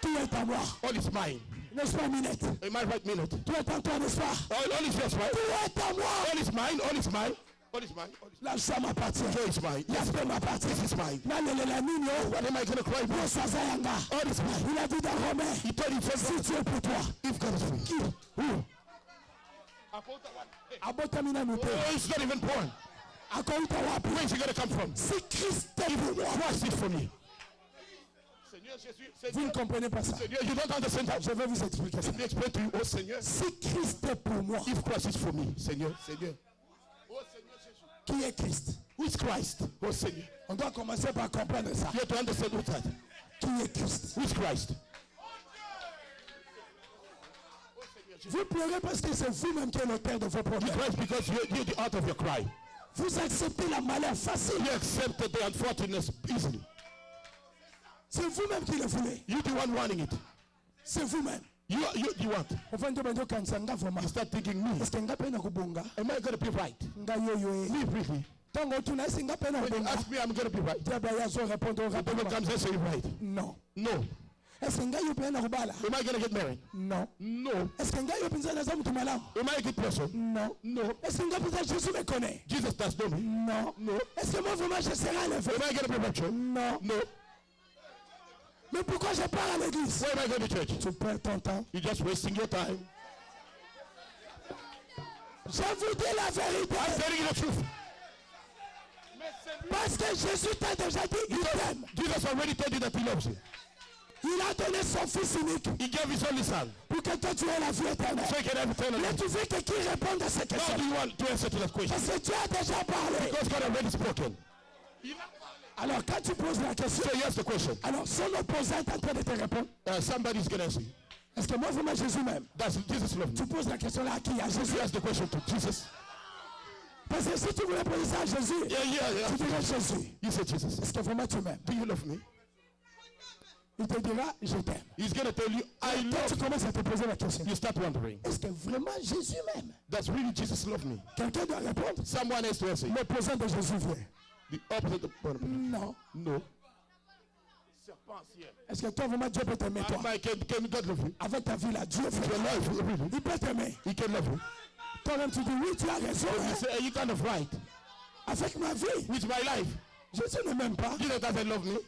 Tout est à moi. All is mine. N'est-ce pas, Minette? Am I right, minute? Tout est à toi, n'est-ce pas? All is yours, right? Tout est à moi. All is mine. All is mine. All is mine. All is La joie m'appartient. joy is mine. La paix m'appartient. This is mine. Nalele nini yo. What am I going to cry for? Bosaza yanga. All is mine. Il a dit dans Romain, He told himself, si tu es pour toi, if God is free. qui? Abotami na nute. Oh, it's not even born. Akouta wapi? Where is he going to come from? Si Christ est pour moi. Christ is for me. Seigneur Jésus. Vous ne comprenez pas ça. Seigneur, you don't understand that. Je vais vous expliquer ça. Let me explain to you. Oh, Seigneur. Si Christ est pour moi, If Christ is for me, Seigneur. Oh Seigneur Jésus. qui est Christ? Who is Christ? Oh, Seigneur. On doit commencer par comprendre ça. You have to understand who's that. Qui est Christ? Who is Christ? Vous pleurez parce que c'est vous-même qui êtes l'auteur de vos problèmes. Christ because you're the author of your cry. Vous acceptez la malheur facile. You accepted the unfortunateness easily. C'est vous-même qui le voulez. You're the one wanting it. C'est vous-même. You want. Enfin, ndio banjo kanisa nga vraiment. You start thinking, me. Est-ce que nga pena kubunga? Am I going to be right? Nga yoyo e. Me, really. Tango tuna esi nga pena When you kubunga. ask me, I'm going to be right. Diable yazo répondre The devil rapidement. comes and say, right. Non. No. Est-ce que ngai yope na kubala? Am I going to get married? Non. No. Est-ce que ngai yope nzana za mtu malamu? Am I a good person? Non. No. Est-ce que ngai peut-être Jésus me connaît? Jesus does know me. Non. No. Est-ce que moi vraiment je serai enlevé? Am I going to be raptured? Non. No. Mais pourquoi je pars à l'église? Where am I going to church? Tu perds ton temps. You're just wasting your time. Je vous dis la vérité. I'm telling you the truth. Parce que Jésus t'a déjà dit il t'aime. Jesus already told you that he loves you. Il a donné son fils unique He gave his only son. pour que toi tu aies la vie éternelle. So he can have eternal Mais life. tu veux que qui réponde à cette How question? do you want to answer to that question? Parce que Dieu a déjà parlé. Because God already spoken. Alors quand tu poses la question, So here's the question. alors son opposant est en train de te répondre. Somebody's going to answer you. Est-ce que moi vraiment Jésus m'aime? Does Jesus love me? Tu poses la question là à qui? À Jésus. You ask the question to Jesus. Parce que si tu voulais poser ça à Jésus, tu dirais Jésus. You say, Jesus, Est-ce que vraiment tu m'aimes? do you love me? Il te dira je t'aime. He's going to tell you, I Toi tu love commences à te poser la question. you. You start wondering, Est-ce que vraiment Jésus m'aime? does really Jesus love me? Quelqu'un doit répondre. Someone has to answer. L'opposant de Jésus vient. The opposite of Non. no. Est-ce que toi vraiment Dieu peut t'aimer toi? Can God love you? Avec ta vie là, Dieu Your fait. life, really? Il peut t'aimer. He can love you. Toi-même tu dis oui, tu as raison. You say, you kind of right. Avec ma vie, With my life. Jésus ne m'aime pas. Jesus doesn't love me.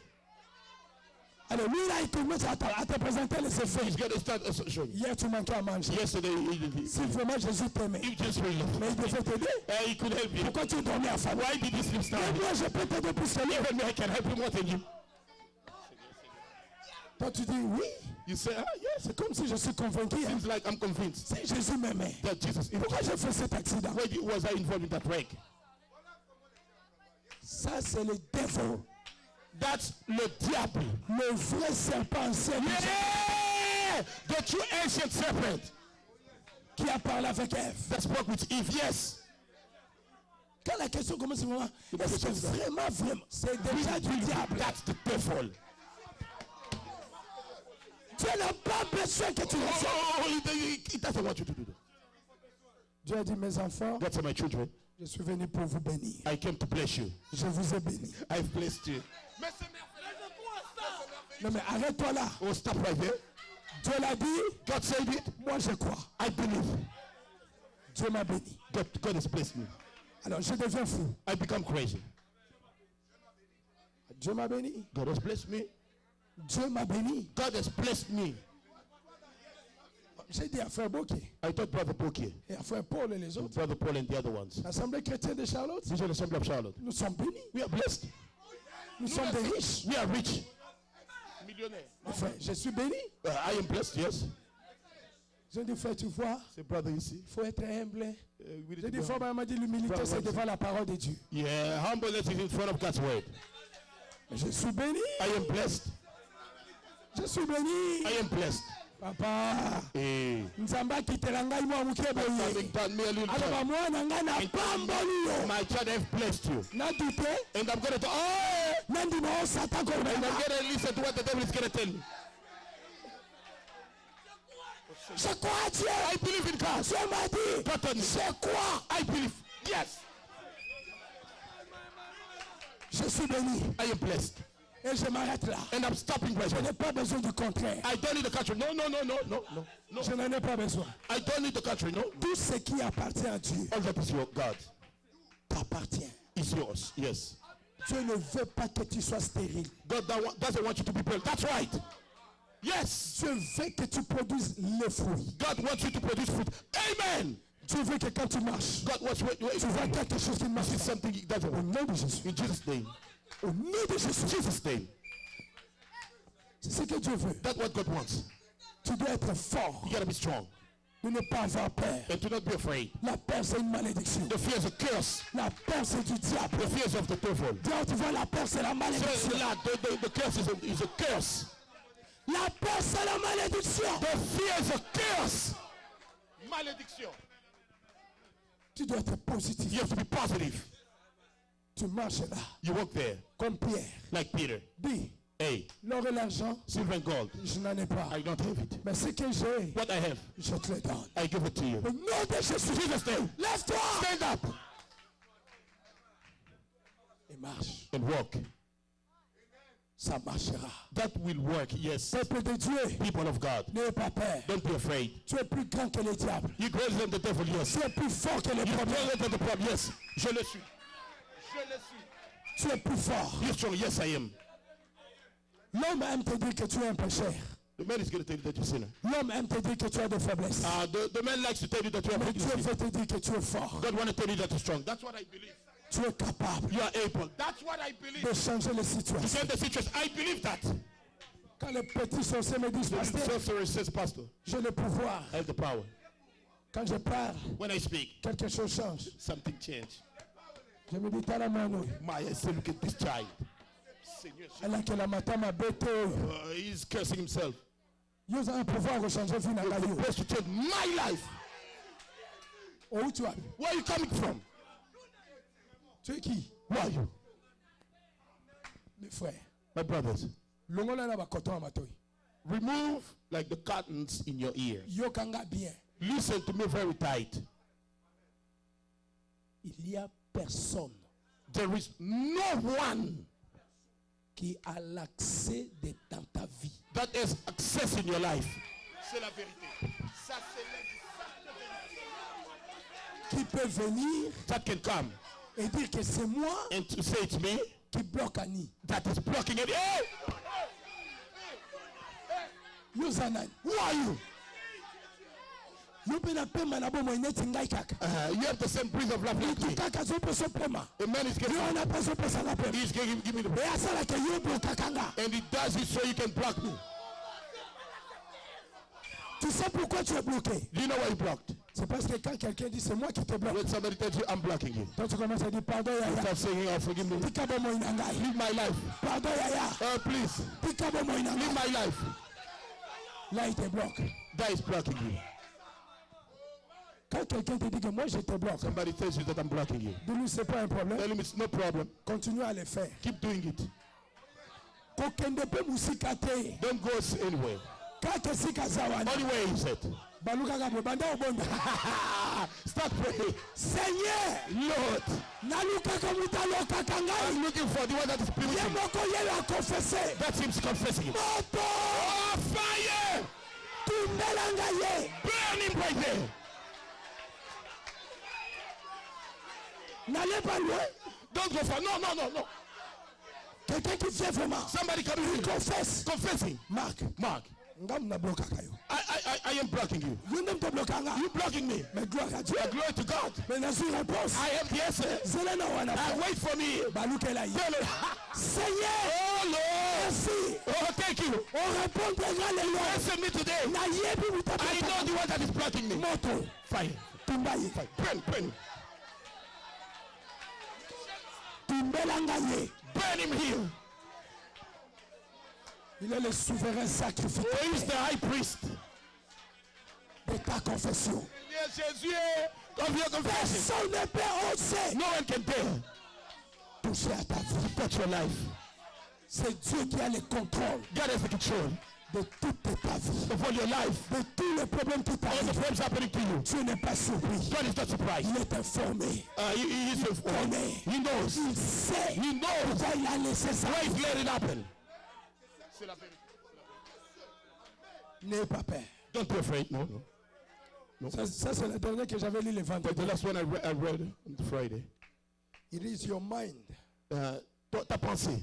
Alors lui là, il commence à te présenter les effets. He's going to start showing you. Hier tu manquais à manger. Yesterday, Si vraiment Jésus t'aimait, he just really loved mais me. il devait t'aider. He could help you. Pourquoi tu dormais à femme? Why did he sleep Et standing? moi je peux t'aider plus que lui. Even me, I can help you more than you. Toi tu dis oui. You say, yes. C'est comme si je suis convaincu. hein. Seems like I'm convinced Si Jésus m'aimait, that Jesus. pourquoi j'ai fait cet accident? Why was I involved in that wreck? Ça c'est le dévol. That's le diable. Le vrai serpent ancien Yeah! The true ancient serpent qui a parlé avec Ève. that spoke with Eve. Yes. Quand la question commence vraiment, est-ce que vraiment, c'est déjà du diable? That's the devil. Dieu n'a pas besoin que tu le fasses. He doesn't want you to do that. Dieu a dit, mes enfants, God said, my children, je suis venu pour vous bénir. I came to bless you. Je vous ai béni. I've blessed you. Non mais arrête-toi là. Oh, stop right there. Dieu l'a dit, God said it. moi je crois. I believe. Dieu m'a béni. God has blessed me. Alors je deviens fou. I become crazy. Dieu m'a béni. God has blessed me. Dieu m'a béni. God has blessed me. J'ai dit à frère Bokeh I told Brother Pokier, et à frère Paul et les autres. Brother Paul and the other ones. L'Assemblée chrétienne de Charlotte, Vision Assembly of Charlotte. nous sommes bénis. We are blessed. Nous sommes des riches. We are rich. Millionnaire. Mais frère, je suis béni. I am blessed, yes. J'ai dit frère, tu vois, Say, brother, you see. il faut être humble. We J'ai dit frère, m'a dit l'humilité c'est devant la parole de Dieu. Yeah, humbleness is in front of God's word. Je suis béni. I am blessed. Je suis béni. I am blessed. Papa, Hey. nzamba kitela ngai mwa muke boye. Having done me a little Alors time, mwana ngai na pamboli yo. my child have blessed you. Na dute, And I'm going to, nandi no sata ko and I'm beba. going to listen to what the devil is going to tell me. Je crois à Dieu. I believe in God. Dieu m'a dit, God told me. je crois. I believe. Yes. Je suis béni. I am blessed. Et je m'arrête là. And I'm stopping right Je now. n'ai pas besoin du contraire. I don't need the country. No. Je n'en ai pas besoin. I don't need the country. No. Tout ce qui appartient à Dieu All that is your God. t'appartient. Is yours. Yes. Dieu ne veut pas que tu sois stérile. God doesn't want you to be barren. That's right. Yes. Dieu veut que tu produises les fruits. God wants you to produce fruit. Amen. Dieu veut que quand tu marches, God wants you tu vois quelque chose qui ne marche to pas. something he doesn't Au want. nom de Jésus. In Jesus' name. Au nom de Jésus. Jesus' name. C'est ce que Dieu veut. That's what God wants. Tu dois être fort. You gotta be strong De ne pas avoir peur. and to not be afraid. La peur, c'est une malédiction. The fear is a curse. La peur, c'est du diable. The fear is of the devil. Dieu, tu vois, la peur, c'est la So malédiction. the curse is a curse. La peur, c'est la malédiction. The fear is a curse. Malédiction. Tu dois être positif. You have to be positive. Tu marches là, You walk there comme Pierre. like Peter. Dis, Hey, l'or et l'argent, silver and gold, je n'en ai pas. I don't have it. Mais ce que j'ai, What I have, je te le donne. I give it to you. Au nom de Jésus, lève-toi. Stand up Et marche. and walk. Ça marchera. That will work, yes. Peuple de Dieu, People of God, n'ayez pas peur. don't be afraid. Tu es plus grand que le diable. You're greater than the devil, yes. Tu es plus fort que les You're problèmes. greater than the problem, yes. Je le suis. Je le suis. Tu es plus fort. You're strong, yes, I am. L'homme aime te dire que tu es un pécheur. The man is going to tell you that you're a sinner. L'homme aime te dire que tu as des faiblesses. The man likes to tell you that you're a Mais Dieu weakness. veut te dire que tu es fort. God want to tell you that you're strong. That's what I believe. Tu es capable You are able. That's what I believe. de changer les To situations. change the situation. I believe that. Quand les petits sorciers me disent, The pasteur, sorcerer says, Pastor, j'ai le pouvoir. I have the power. Quand je parle, When I speak, quelque chose change. something change. Je me dis, t'as la main, oui. My, I say, look at this child. Seigneur, Elle a que la matin m'a bêté. He's cursing himself. Vous avez un pouvoir de changer vie dans la vie. Supposed to change my life. Où tu vas? Where are you coming from? Tu es qui? Who are you? Mes frères. My brothers, Longola na bakoton amatoi. remove like the cottons in your ears. Yokanga bien. Listen to me very tight. Il y a personne There is no one qui a l'accès dans ta vie. that has access in your life c'est la vérité. Ça, c'est l'exacte vérité. Qui peut venir that can come et dire que c'est moi and to say to me qui bloque Annie. that is blocking it. Hey! Yozanan. Who are you? You pena pema na bomo ineti ngai kaka. You have the same breath of life like me. Kaka zopo so pema. A man is Yo getting, ana pa zopo sanga pema. he's giving, give me the E asala ke yo bloka kanga. and he does it so you can block me. Tu sais pourquoi tu es bloqué? Do you know why he blocked? C'est parce que quand quelqu'un dit c'est moi qui te bloque. When somebody tells you I'm blocking you, Toi tu commences à dire pardon yaya. start saying, oh, forgive me. Tika bomo inangai. Live my life. Pardon yaya. Please, Tika bomo live inangai. my life. Là il te bloque. That is blocking you. Quand quelqu'un te dit que moi je te bloque, Somebody tells you that I'm blocking you. dis-lui c'est pas un problème. Tell him it's no problem. Continue à le faire. Keep doing it. Kokende pe musika te. Don't go anywhere. Kaka sika zawani. Only way is it. Baluka ka banda obonda. Start praying. Seigneur, Lord, naluka ka mutalo kakangai. I'm looking for the one that is Ye spiritual. moko ye la confesser. That seems confessing it. Moto. Oh, fire! Tumbelanga ye. Burn him right there. N'allez pas loin. Don't go far. No, no, no, no. Quelqu'un qui vient vraiment. Somebody coming here. Confesse. Confessing. Marc. Mark, Ngam na bloka kayo. I am blocking you. Yundem te blokanga. You blocking me. Mais gloire à Dieu. Glory to God. Mais na sur réponse. I have the answer. Zelena wana. Wait for me. Baluka la ye. Seigneur. Oh Lord. Merci. Oh, thank you. On répondra les lois. Answer me today. Na yebi I mutapata. know the one that is blocking me. Moto. Fire. Tumbaye. Fire. Burn, burn. Tumbelanga ye. Burn him here. Il est le souverain sacrificateur Who is the high priest? de ta confession. Jésus of your confession. Personne ne peut oser No one can dare toucher à ta vie. touch your life. C'est Dieu qui a le contrôle God has the control de toute ta vie. of all your life. De tous les problèmes qui All the t'arrivent. problems happening to you. Dieu n'est pas surpris. God is not surprised. Il est informé. He is informed. He knows. Il sait He knows pourquoi il a laissé ça. why he's let it happen. C'est la vérité. N'aie pas peur. Don't be afraid. No, no. Ça c'est la dernière que j'avais lu le The vendredi. last one I read on Friday. It is your mind. Ta pensée.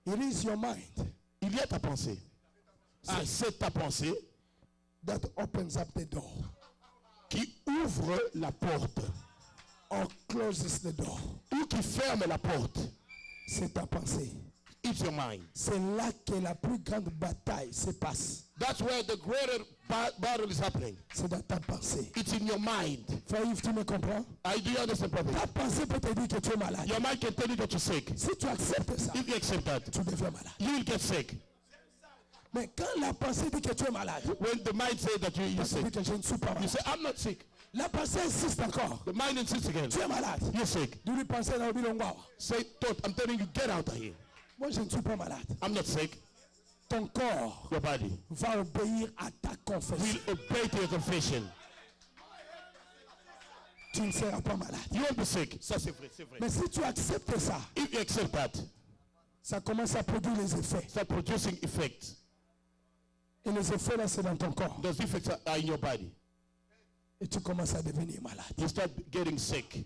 It is your mind Il y a ta pensée. C'est ta pensée that opens up the door qui ouvre la porte or closes the door. ou qui ferme la porte. C'est ta pensée. It's your mind. C'est là que la plus grande bataille se passe. That's where the greater battle is happening. C'est dans ta pensée. It's in your mind. Frère Yves, tu me comprends? Do you understand properly? Ta pensée peut te dire que tu es malade. Your mind can tell you that you're sick. Si tu acceptes ça, If you accept that, tu deviens malade. you will get sick. Mais quand la pensée dit que tu es malade, When the mind says that you're tu sick, dis que je ne suis pas you malade. say, I'm not sick. La pensée insiste encore. The mind insists again. Tu es malade. You're sick. Tu lui penses dans le bilongo. Say, thought, I'm telling you, get out of here. Moi, je ne suis pas malade. I'm not sick. Ton corps Your body va obéir à ta confession. will obey to your confession. Tu ne seras pas malade. You won't be sick. Ça, c'est vrai, c'est vrai. Mais si tu acceptes ça, If you accept that, Ça commence à produire les effets. start producing effects. Et les effets là, c'est dans ton corps. Those effects are in your body. Et tu commences à devenir malade. You start getting sick.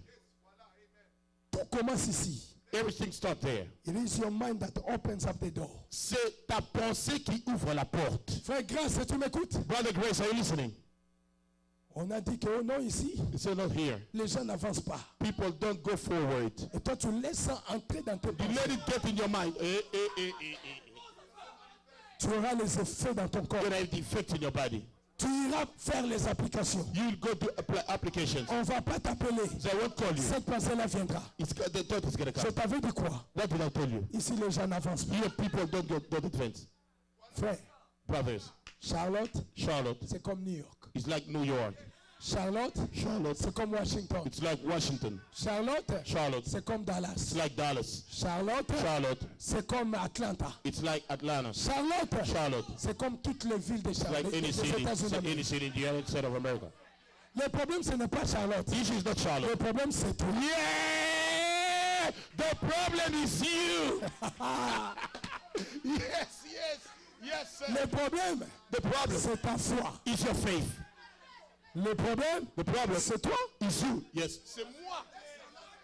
Tout commence ici. Everything starts there. It is your mind that opens up the door. C'est ta pensée qui ouvre la porte. Frère Grâce, tu m'écoutes? Brother Grace, are you listening? On a dit que oh non, ici, It's not here. les gens n'avancent pas. People don't go forward. Et toi, tu laisses ça entrer dans tes You pensées. let it get in your mind. Tu auras les effets dans ton corps. You're going to have the effect in your body. Tu iras faire les applications. You'll go to applications. On ne va pas t'appeler. So I won't call you. Cette pensée-là viendra. The thought is going to Je come. t'avais dit quoi? What did I tell you? Ici, les gens n'avancent pas. Here people don't advance. Frère, Brothers, Charlotte, Charlotte c'est comme New York. is like New York. Charlotte, c'est comme Washington. It's like Washington. Charlotte, c'est comme It's Dallas. like Dallas. Charlotte, c'est comme Atlanta. It's like Atlanta. Charlotte, c'est comme toutes les villes de It's Charlotte. like any des city. It's like États-Unis. any city in the United States of America. Le problème, ce n'est pas Charlotte. The issue is not Charlotte. Le problème, c'est toi. Yeah! The problem is you. Yes, sir. Le problème, The problem c'est ta foi. is your faith. Le problème, The problem c'est toi. is you. Yes. C'est moi.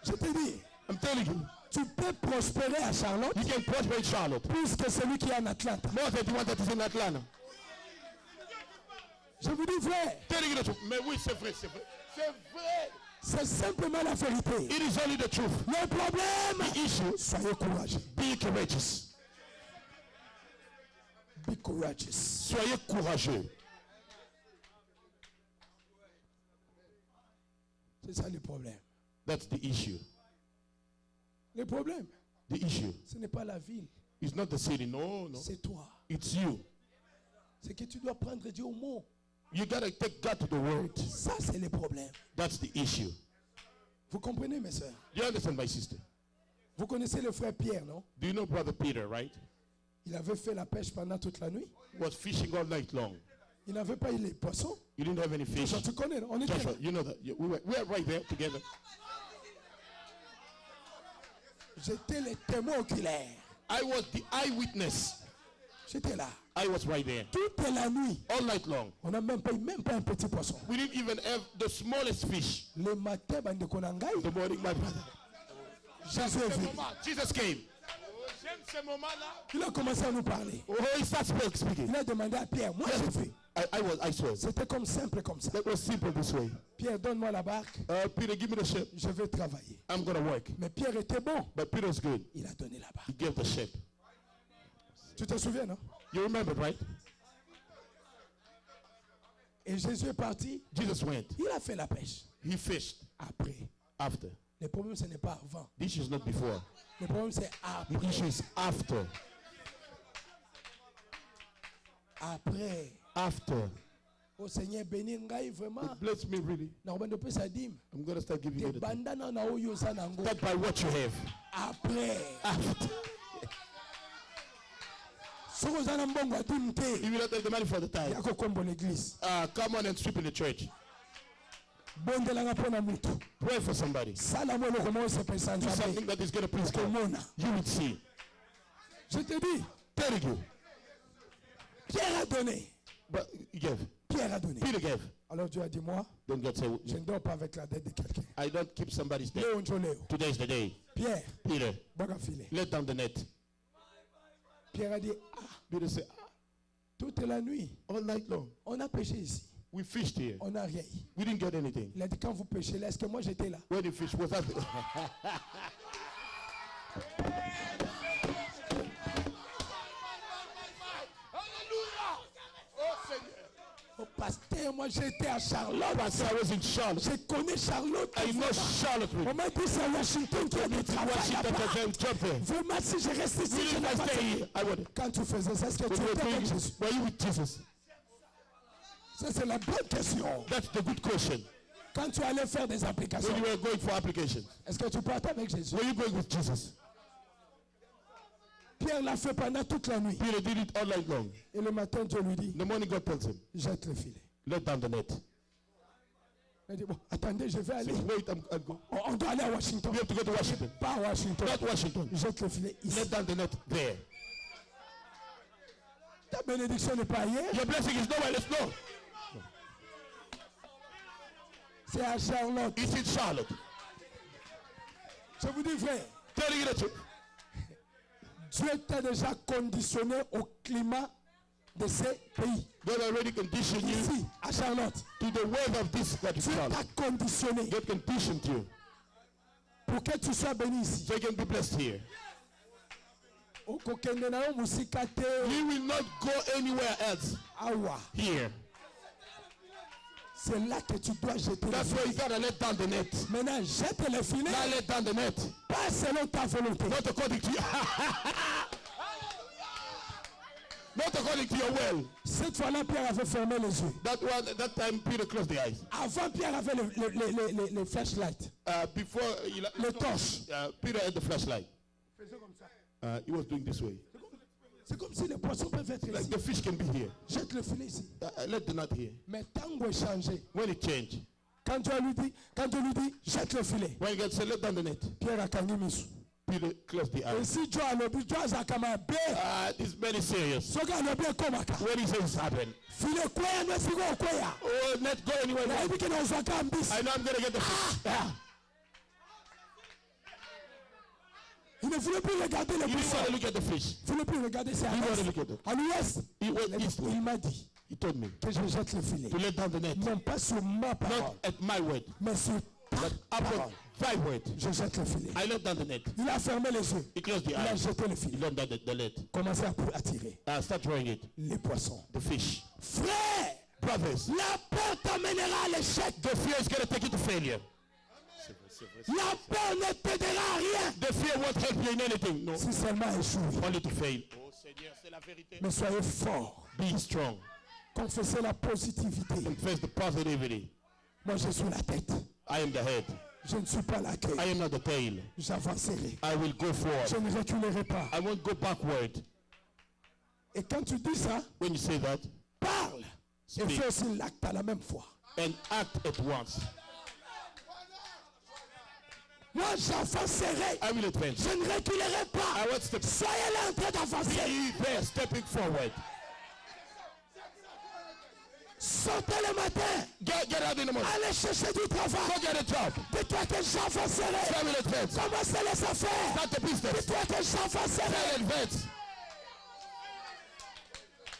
Je te dis, I'm telling you. tu peux prospérer à Charlotte You can prosper in Charlotte. plus que celui qui est en Atlanta. More than the one that is in Atlanta. Je vous dis vrai, Telling you the truth. Mais oui, c'est vrai, c'est vrai. C'est vrai. c'est simplement la vérité. It is only the truth. Le problème, The issue, soyez courageux. be courageous. Be courageous. Soyez courageux. C'est ça le problème. That's the issue. Le problème, The issue ce n'est pas la ville, is not the city. No. c'est toi. It's you. C'est que tu dois prendre Dieu au mot. You gotta take God to the word. Ça, c'est le problème. That's the issue. Vous comprenez, mes soeurs? You understand, my sister? Vous connaissez le frère Pierre, non? Do you know Brother Peter, right? Il avait fait la pêche pendant toute la nuit. Was fishing all night long. Il n'avait pas eu les poissons. You didn't have any fish. Joshua, tu connais, on était Joshua, là. you know that. We were right there together. J'étais le témoin oculaire. I was the eyewitness. J'étais là. I was right there. Toute la nuit, All night long. on n'a même pas eu même pas un petit poisson. We didn't even have the smallest fish. Le matin, bandeko na ngai, The morning, my brother. Jésus est venu. Jesus came. J'aime ces moments-là. Il a commencé à nous parler. Oh, he starts speaking. Il a demandé à Pierre, moi j'ai fait. I swear. C'était comme simple comme ça. That was simple this way. Pierre, donne-moi la barque, Peter, give me the ship. je vais travailler. I'm gonna work. Mais Pierre était bon. But Peter's good. Il a donné la barque. He gave the ship. Tu te souviens, non? You remember, right? Et Jésus est parti. Jesus went. Il a fait la pêche. He fished Après. after. Le problème, ce n'est pas avant. The issue is not before. Le problème, c'est The après. issue is after. Après. After. Oh Seigneur, bénis ngai vraiment. Bless me really. Na obando pe sa dîme. I'm gonna start giving Te you the thing. bandana na oyo sa nango. Not by what you have. Après. After. Soko za na mbongo ya dîme te. You will not have the money for the time. Yako kombo l'église. Come on and sweep in the church. Bondelanga pona mutu. Pray for somebody. Sala mo loko mo se pesa Do something nzabe. that is gonna please God. Komona. You will see. Je te dis, Telling you. Pierre a donné. But you gave. Pierre a donné. Peter gave. Alors Dieu a dit, moi, Don't God say, je ne dors pas avec la dette de quelqu'un. I don't keep somebody's debt. Léo Njoléo. Today is the day. Pierre, Peter, baga filet. let down the net. Pierre a dit, ah, Peter said, toute la nuit, all night long. on a pêché ici. We fished here. On n'a rien. We didn't get anything. Il a dit, quand vous pêchez là, est-ce que moi j'étais là? When you fish, was that? Alléluia. Oh Seigneur. Oh pasteur, moi j'étais à Charlotte. Pastor, I was in Charlotte. Je connais Charlotte. I know Charlotte. On Really. m'a dit c'est Washington qui a du travail Washington, là-bas. there's a job there. Vraiment, si je reste ici, Really, je if n'ai I pas stay de- here, I would. Quand tu faisais ça, est-ce que tu When you were étais avec doing, Jésus? were you with Jesus? Ça, c'est la bonne question. That's the good question. Quand tu allais faire des applications, When you were going for applications, est-ce que tu partais avec Jésus? were you going with Jesus? Pierre l'a fait pendant toute la nuit. Peter did it all night long. Et le matin, Dieu lui dit, In the morning, God tells him, jette le filet. let down the net. Il dit, bon, attendez, je vais aller. Wait, I'll go. On doit aller à Washington. You have to go to Washington. Pas à Washington. Not Washington. Jette le filet ici. Let down the net there. Ta bénédiction n'est pas ailleurs. Your blessing is nowhere. Let's go. C'est à Charlotte. It's in Charlotte. Je vous dis vrai, Telling you the truth. Dieu t'a déjà conditionné au climat de ces pays. God already conditioned you Ici, à Charlotte. to the weather of this that is Dieu Charlotte. t'a conditionné God conditioned you pour que tu sois béni ici. so you can be blessed here. Okokende na yo musika te. You will not go anywhere else Awa. here. C'est là que tu dois jeter le That's why you filet. gotta let down the net. Maintenant, jette le filet. Now let down the net. Pas selon ta volonté. Not according to you. Not according to your will. Cette fois-là, Pierre avait fermé les yeux. That time Peter closed the eyes. Avant, Pierre avait les flashlights. Before Les torches. Peter had the flashlight. He was doing this way. C'est comme si les poissons peuvent être Like ici. the fish can be here. Jette le filet ici. Let the net here. Mais tango est changé. When it changed, Quand Dieu lui dit, jette le filet. when God said let down the net, Pierre a kangi misu. Peter closed the Et eyes. si Dieu a lobi, Dieu a kama be. This man is serious. Soka lobi komaka. When he says happened, Filet kwea no sigo kwea. oh, not go anywhere. Na now. ibi kena uzwaka mbisi. I know I'm gonna get the fish. Ah. Il ne voulait plus regarder les You didn't buissons. want to look at the fish. Il ne voulait plus regarder ses You want to arrêts. look at them. À l'ouest, He went eastward. il m'a dit He told me que je jette le filet. to let down the net. Non pas sur ma parole, Not at my word, mais sur ta but upon parole. thy word. Je jette le filet. I let down the net. Il a fermé les yeux. He closed the Il a eyes. jeté le He filet. let down the net. Commencé à tirer Start throwing it. les poissons. The fish. Frère, Brothers, la peur t'amènera à l'échec. the fear is gonna take you to failure. La peur ne t'aidera à rien. The fear won't help you in anything. No. Si seulement échoué. Only to fail. Oh Seigneur, c'est la vérité. Mais soyez forts. Be strong. Confessez la positivité. Confess the positivity. Moi, je suis la tête. I am the head. Je ne suis pas la queue. I am not the tail. J'avancerai. I will go Je forward. ne reculerai pas. I won't go backward. Et quand tu dis ça, When you say that, parle. Et Speak. fais aussi l'acte à la même fois. and act at once. Moi, j'avancerai. I will advance. Je ne reculerai pas. I won't step. Soyez là en train d'avancer. Be there, stepping forward. Sortez le matin. Get out in the morning. Allez chercher du travail. Go get a job. Dis-toi que j'avancerai. I will advance. Commencez les affaires. Start the business. Dis-toi que j'avancerai. I will advance.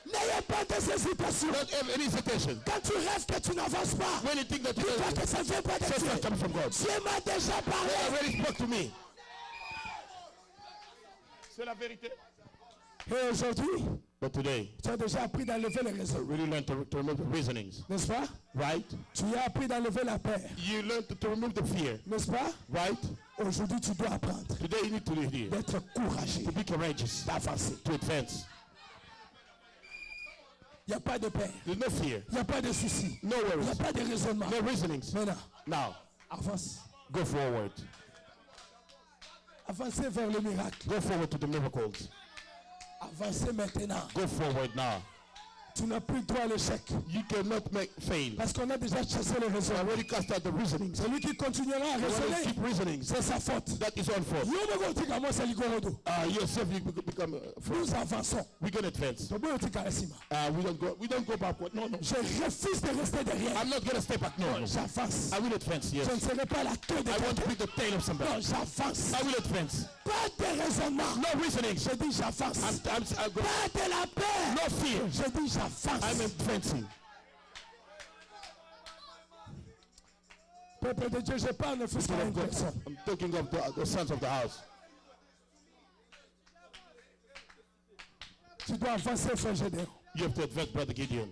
N'ayez pas d'hésitation. Don't have any hesitation. Quand tu rêves que tu n'avances pas, When you think that you dis-toi don't, que ça ne vient pas de say Dieu. that comes from God. Dieu m'a déjà They parlé. already spoke to me. C'est la vérité. Et aujourd'hui, But today, tu as déjà appris d'enlever les raisons. we really learn to remove the reasonings, N'est-ce pas? right? Tu as appris d'enlever la peur. You learn to remove the fear, N'est-ce pas? right? Aujourd'hui, tu dois apprendre Today you need to live here, d'être courageux, to be courageous, d'avancer. to advance. Il n'y a pas de peur. There's no fear, Il n'y a pas de soucis. no Il n'y a worries, pas de raisonnement. no reasonings. Maintenant, Now, avance. go forward. Avancez vers le miracle. Go forward to the miracles. Avancez maintenant. Go forward now. Tu n'as plus droit à l'échec. You cannot fail. Parce qu'on a déjà chassé les I raisons. already cast out the reasonings. Celui qui continuera à You want to raisonner, keep reasonings. c'est sa faute. That is on fault. Yourself, you become fool. Nous avançons. We can advance. We don't go backward. No, no. Je refuse de rester derrière. I'm not going to step back. No, no. J'avance. I will advance, Je ne yes. serai pas la queue de I want to be quelqu'un. the tail of somebody. Non, j'avance. I will advance. Pas de raisonnement. No reasonings. Je dis j'avance. I'm going. Pas de la peur. No fear. Je dis I'm j'avance. advancing. Peuple de Dieu, je parle ne fût qu'à une personne. I'm talking of the sons of the house. Tu dois avancer, frère Gédéon. You have to advance, Brother Gideon.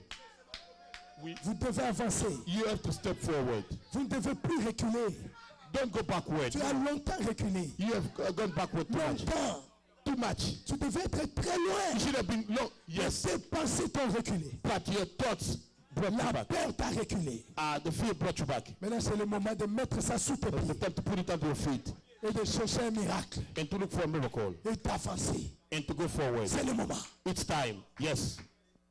Vous devez avancer. You have to step forward. Vous ne devez plus reculer. Don't go backward. Tu as longtemps reculé. You have gone backward too much. Longtemps. Too much. Tu devais être très loin. You should have been long. Yes. Tes pensées t'ont reculé. But your thoughts brought you La back. peur t'a reculé. The fear brought you back. Maintenant, c'est le moment de mettre ça sous tes It's the pieds time to put it under your feet et de chercher un miracle and to look for a miracle et d'avancer. and to go forward. C'est le moment. It's time. Yes.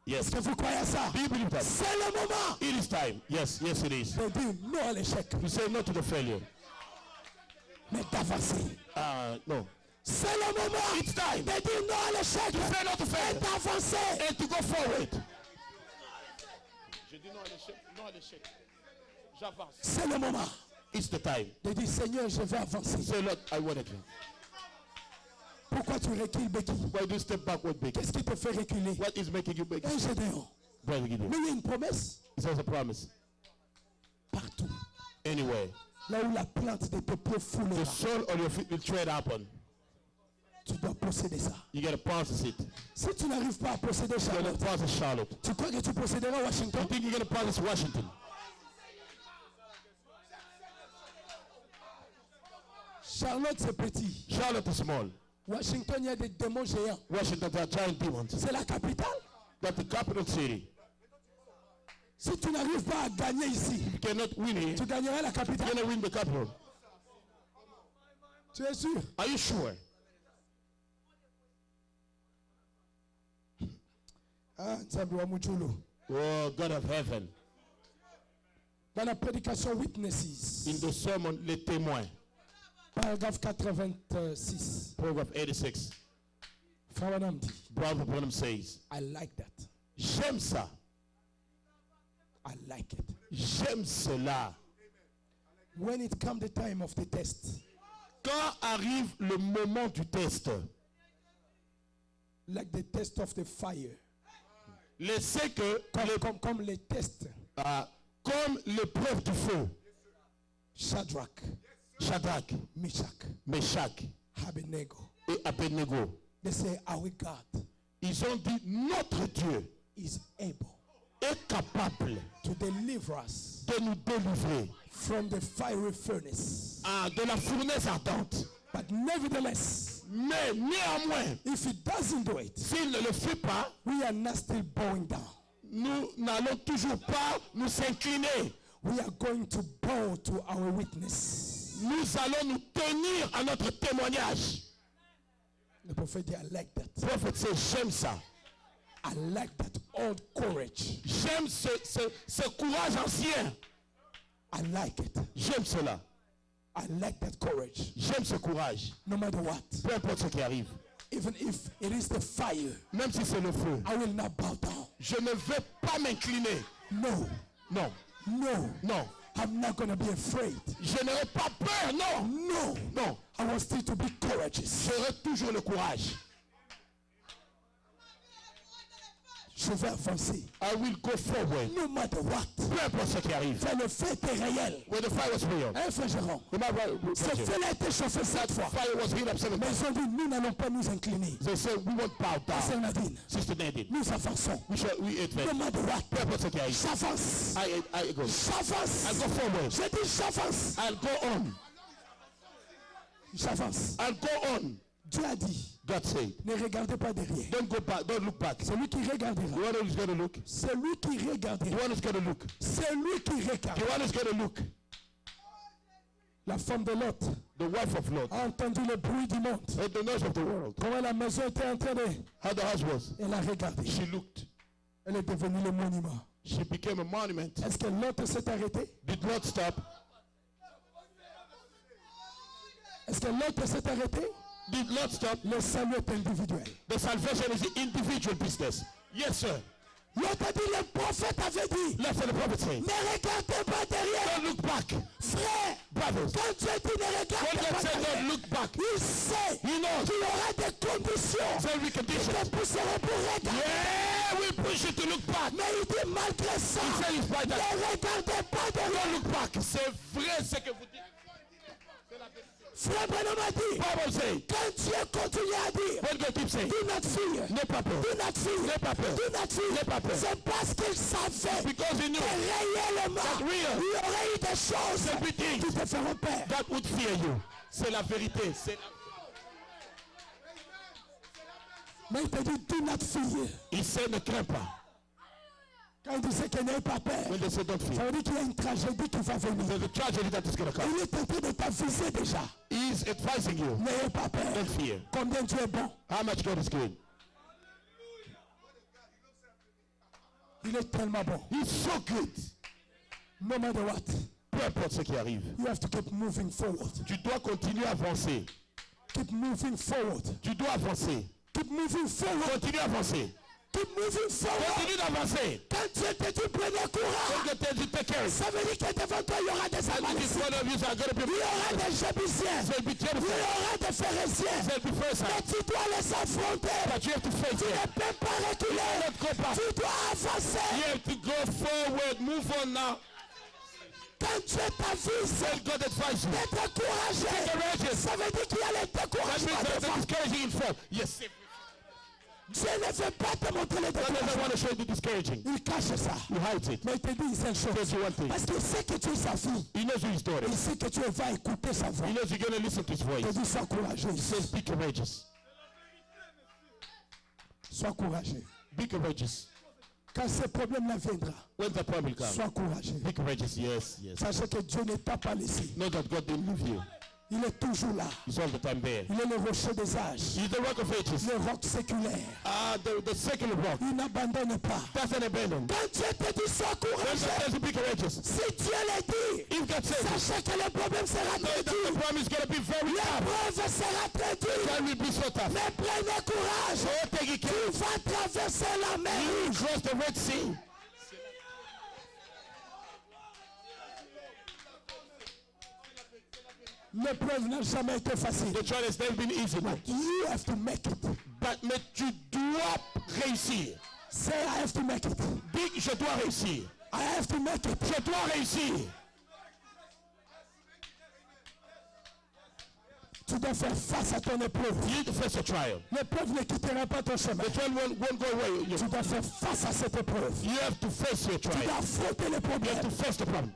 Yes. Est-ce que vous croyez à ça? Do you believe that? C'est le moment It is time. Yes, yes it is. de dire non à l'échec, You say no to the failure. mais d'avancer. No. C'est le moment It's time de dire non à l'échec to say no to et failure d'avancer. and to go forward. Je dis non à l'échec. Non à l'échec. J'avance. C'est le moment It's the time. de dire Seigneur, je vais avancer. Say, Lord, I want it. Pourquoi tu recules, Becky? Why do you step backward, big? Qu'est-ce qui te fait reculer? What is making you big? Un Gédéon. Brother Gideon. Mais il y a une promesse It says a promise. partout. Anyway, Là où la plante de tes pieds the foulera, sole on your feet will tread upon. tu dois posséder ça. You gotta possess it. Si tu n'arrives pas à posséder You gotta Charlotte, possess Charlotte. tu crois que tu posséderas Washington? You think you're gonna possess Washington? Charlotte, c'est petit. Charlotte is small. Washington, il y a des démons géants. Washington are giant demons. C'est la capitale. That's the capital city. Si tu n'arrives pas à gagner ici, You cannot win here. tu gagneras la You're capitale. gonna win the capital. Tu es sûr? Are you sure? Ah, Nzambe wa Muchulu. Oh, God of heaven. Dans la prédication Witnesses, In the sermon, les témoins, paragraphe 86, paragraph 86, Frère Branham dit, Brother Branham says, I like that. j'aime ça. I like it. J'aime cela. When it comes the time of the test, Quand arrive le moment du test, like the test of the fire, laissez que comme les tests, comme l'épreuve du feu, Shadrach, Shadrach, Meshach, Meshach Abednego, et Abednego, they say, our God ils ont dit notre Dieu is able est capable to deliver us de nous délivrer from the fiery furnace. de la fournaise ardente. But nevertheless, Mais néanmoins, if he doesn't do it, s'il ne le fait pas, we are not still bowing down. nous n'allons toujours pas nous incliner. We are going to bow to our witness. Nous allons nous tenir à notre témoignage. The prophet dit, I like that. Le prophète sait, j'aime ça. I like that old courage. J'aime ce courage ancien. I like it. J'aime cela. I like that courage. J'aime ce courage. No matter what, Peu importe ce qui arrive. even if it is the fire, Même si c'est le feu. I will not bow down. Je ne vais pas m'incliner. No, Non. no, Non. I'm not going to be afraid. Je n'aurai pas peur. Non. No, Non. I want still to be courageous. J'aurai toujours le courage. Je vais avancer. I will go forward. No matter what. Peu importe ce qui arrive. Fait le feu était réel. When the fire was real. Hein, frère Jérôme? Ce feu a été chauffé cette fois. Fire was heat up 7 Mais times. ils ont dit, nous n'allons pas nous incliner. They said we won't bow Sœur down. Nadine, Sister Nadine. nous avançons. We advance. No matter what. Peu importe ce qui arrive. J'avance. I go. J'avance. I'll go forward. Je dis j'avance. I'll go on. J'avance. I'll go on. Dieu a dit, God said. ne regardez pas derrière. Don't go back. Don't look back. Celui qui regardera. The one who's going to look. Celui qui The regardera. one who's going to look. Celui qui The regarde. one who's going to look. La femme de Lot The wife of Lot. a entendu le bruit du monde. Heard the noise of the world. Comment la maison était en train de... How the house was. Elle a regardé. She looked. Elle est devenue le monument. She became a monument. Est-ce que Lot s'est arrêté? Did not stop. Est-ce que Lot s'est arrêté? Did not stop. Le salut est individuel. The salvation is the individual business. Yes, sir. L'autre a dit, le prophète avait dit, That's what the prophet said. ne regardez pas derrière. Don't look back. Frère, Brothers. quand Dieu dit ne When regardez God pas said don't derrière, look back. il sait He knows. qu'il y aura des conditions Very qui conditions. te pousseront pour regarder. Yeah, we push you to look back. Mais il dit malgré ça, He said it's right ne there. regardez pas Don't derrière. look back. C'est vrai ce que vous dites. Frère Branham a dit, Bible say. quand Dieu continue à dire, When God keeps saying. do not fear, N'aie pas peur. do not fear, N'aie pas peur. do not fear, N'aie pas peur. c'est parce qu'il savait Because he knew que réellement, that real. il y aurait eu des choses everything qui te feront peur. that would fear you. C'est la vérité. C'est la... Mais il te dit, do not fear. Il sait ne crains pas. Quand il disait qu'il n'ait pas peur, When they say don't ça fear. veut dire qu'il y a une tragédie qui va venir. There's a tragedy that is going to come. Il est en train de t'aviser déjà. He is advising you. N'ayez pas peur. Don't fear. Combien Dieu est bon. How much God is good. Il est tellement bon. He's so good. No matter what, Peu importe ce qui arrive, you have to keep moving forward. tu dois continuer à avancer. Keep moving forward. Tu dois avancer. Keep moving forward. Continue à avancer. Keep moving forward. Continue d'avancer. Quand Dieu te dit prenez courage, Don't get to take care. ça veut dire que devant toi, il y aura des And in Amalecites. front of you, are going to be. Il y aura des Jébusiens. They'll be Il y terrified. aura des Phérésiens. They'll be first. Mais tu dois les affronter. But you have to face Tu ne it. peux pas reculer. Go back. Tu dois avancer. You have to go forward. Move on now. Quand Dieu t'avise Let God advise you. d'être courageux, Courageous. ça veut dire qu'il y a le That découragement means that devant. the discouraging in front. Yes. Dieu ne veut pas te montrer le God doesn't découragement. want to show you the discouraging. Il cache ça. You hide it. Mais il te dit une seule chose. Tells you one thing. Parce qu'il sait que tu es sa fille. He knows who his daughter Il is. sait que tu vas écouter sa voix. He knows you're going to listen to his voice. Il te dit sois courageux. He says, be courageous. Sois courageux. Be courageous. Quand ce problème-là viendra, When the problem comes, sois courageux. be courageous. Yes, yes. Sachez que Dieu ne t'a pas laissé. Know that God didn't leave you. Il est toujours là. He's all the time there. Il est le rocher des âges. He's the rock of ages. Le roc séculaire. The secular rock. Il n'abandonne pas. Doesn't abandon. Quand Dieu te dit sois When God courageux, tells you be courageous, si Dieu le dit, if God says it, sachez que le problème sera know that the réduit. problem is going to be very tough. L'épreuve sera réduite. God will be so tough. Mais prenez courage. So take it. Tu vas traverser la mer You Rouge. cross the Red Sea. L'épreuve n'a jamais été facile. The trial has never been easy, man. You have to make it. Mais tu dois réussir. Say I have to make it. Dis, je dois réussir. I have to make it. Je dois réussir. Tu dois faire face à ton épreuve. You need to face a trial. L'épreuve ne quittera pas ton chemin. The trial won't go away. Tu dois faire face à cette épreuve. You have to face your Tu trial. dois affronter les You have to problèmes. face the problem.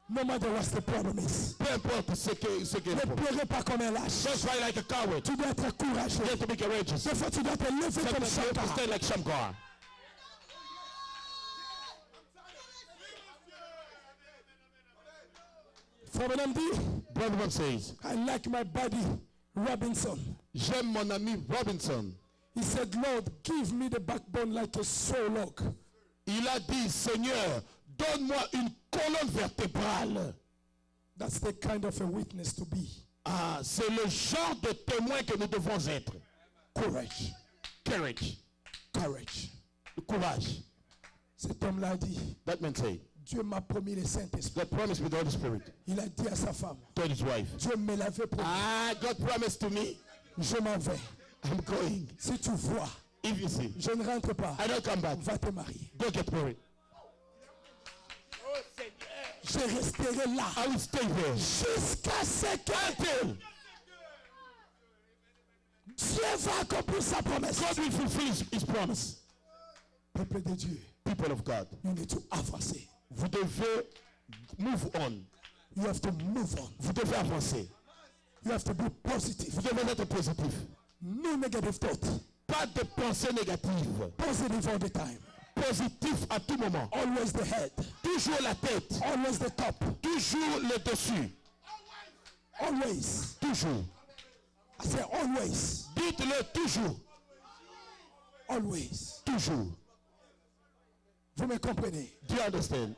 No matter what the problem is. Peu importe ce qui est le Ne problème. pleurez pas comme un lâche. Don't cry like a coward. Tu dois être courageux. You have to be courageous. Des fois, tu dois te lever comme Sometimes you have to Shankar. stand like Shamgar. Frère Branham dit, Brother Branham says, I like my buddy Robinson. j'aime mon ami Robinson. He said, Lord, give me the backbone like a saw log. Il a dit, Seigneur, donne-moi une colonne vertébrale. That's the kind of a witness to be. Ah, c'est le genre de témoin que nous devons être. Courage. Courage. Courage. Le courage. Cet homme-là a dit, That man said, Dieu m'a promis le Saint-Esprit. God promised me the Holy Spirit. Il a dit à sa femme, Told his wife, Dieu me l'avait promis. ah, God promised to me, Je m'en vais. I'm going. Si tu vois, If you see, je ne rentre pas. I don't come back. Va te marier. Go get married. Je resterai là I will stay there. jusqu'à ce que Until Dieu va accomplir sa promesse. God will fulfill his promise. Peuple de Dieu, People of God, you need to avancer. vous devez move on. You have to move on. Vous devez avancer. You have to be positive. Vous devez être positif. No negative thought. Pas de pensée négative. Positive all the time. Positif à tout moment. Always the head. Toujours la tête. Always the top. Toujours le dessus. Always. Toujours. I say always. Dites-le toujours. Always. Toujours. Vous me comprenez? Do you understand?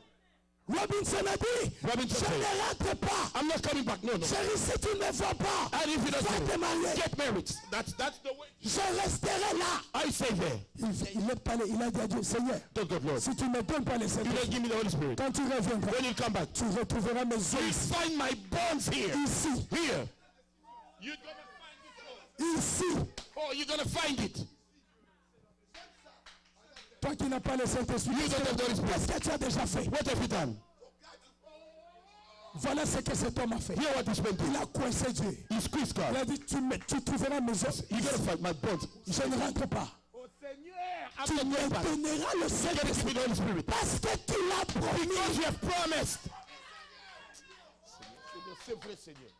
Robinson a dit, Robinson je said, ne rentre pas. I'm not coming back. No, no. Chérie, si tu ne me vois pas, And if you don't va te see me, marier. get married. That's the way. Je resterai là. I say there. Il a dit à Dieu, Seigneur, Don't God, Lord. si tu ne me donnes pas les You Saint-Esprit, don't give me the Holy Spirit. quand tu reviendras, When you come back, tu retrouveras mes you os find my bones here. ici, Here. You're going to find it all. ici. Oh, you're going to find it. Toi qui n'as pas le Saint-Esprit, You don't have the Holy Spirit. qu'est-ce que tu as déjà fait? What have you done? Voilà ce que cet homme a fait. Hear what this man Il did. a coincé Dieu. He squeezed Il God. a dit, tu trouveras mes os. You're going to find my bones. Je ne rentre pas. Oh Seigneur, Tu me back. donneras le Get it to Saint-Esprit me the Holy Spirit. parce que tu l'as promis. Because you have promised. Seigneur, c'est vrai, Seigneur.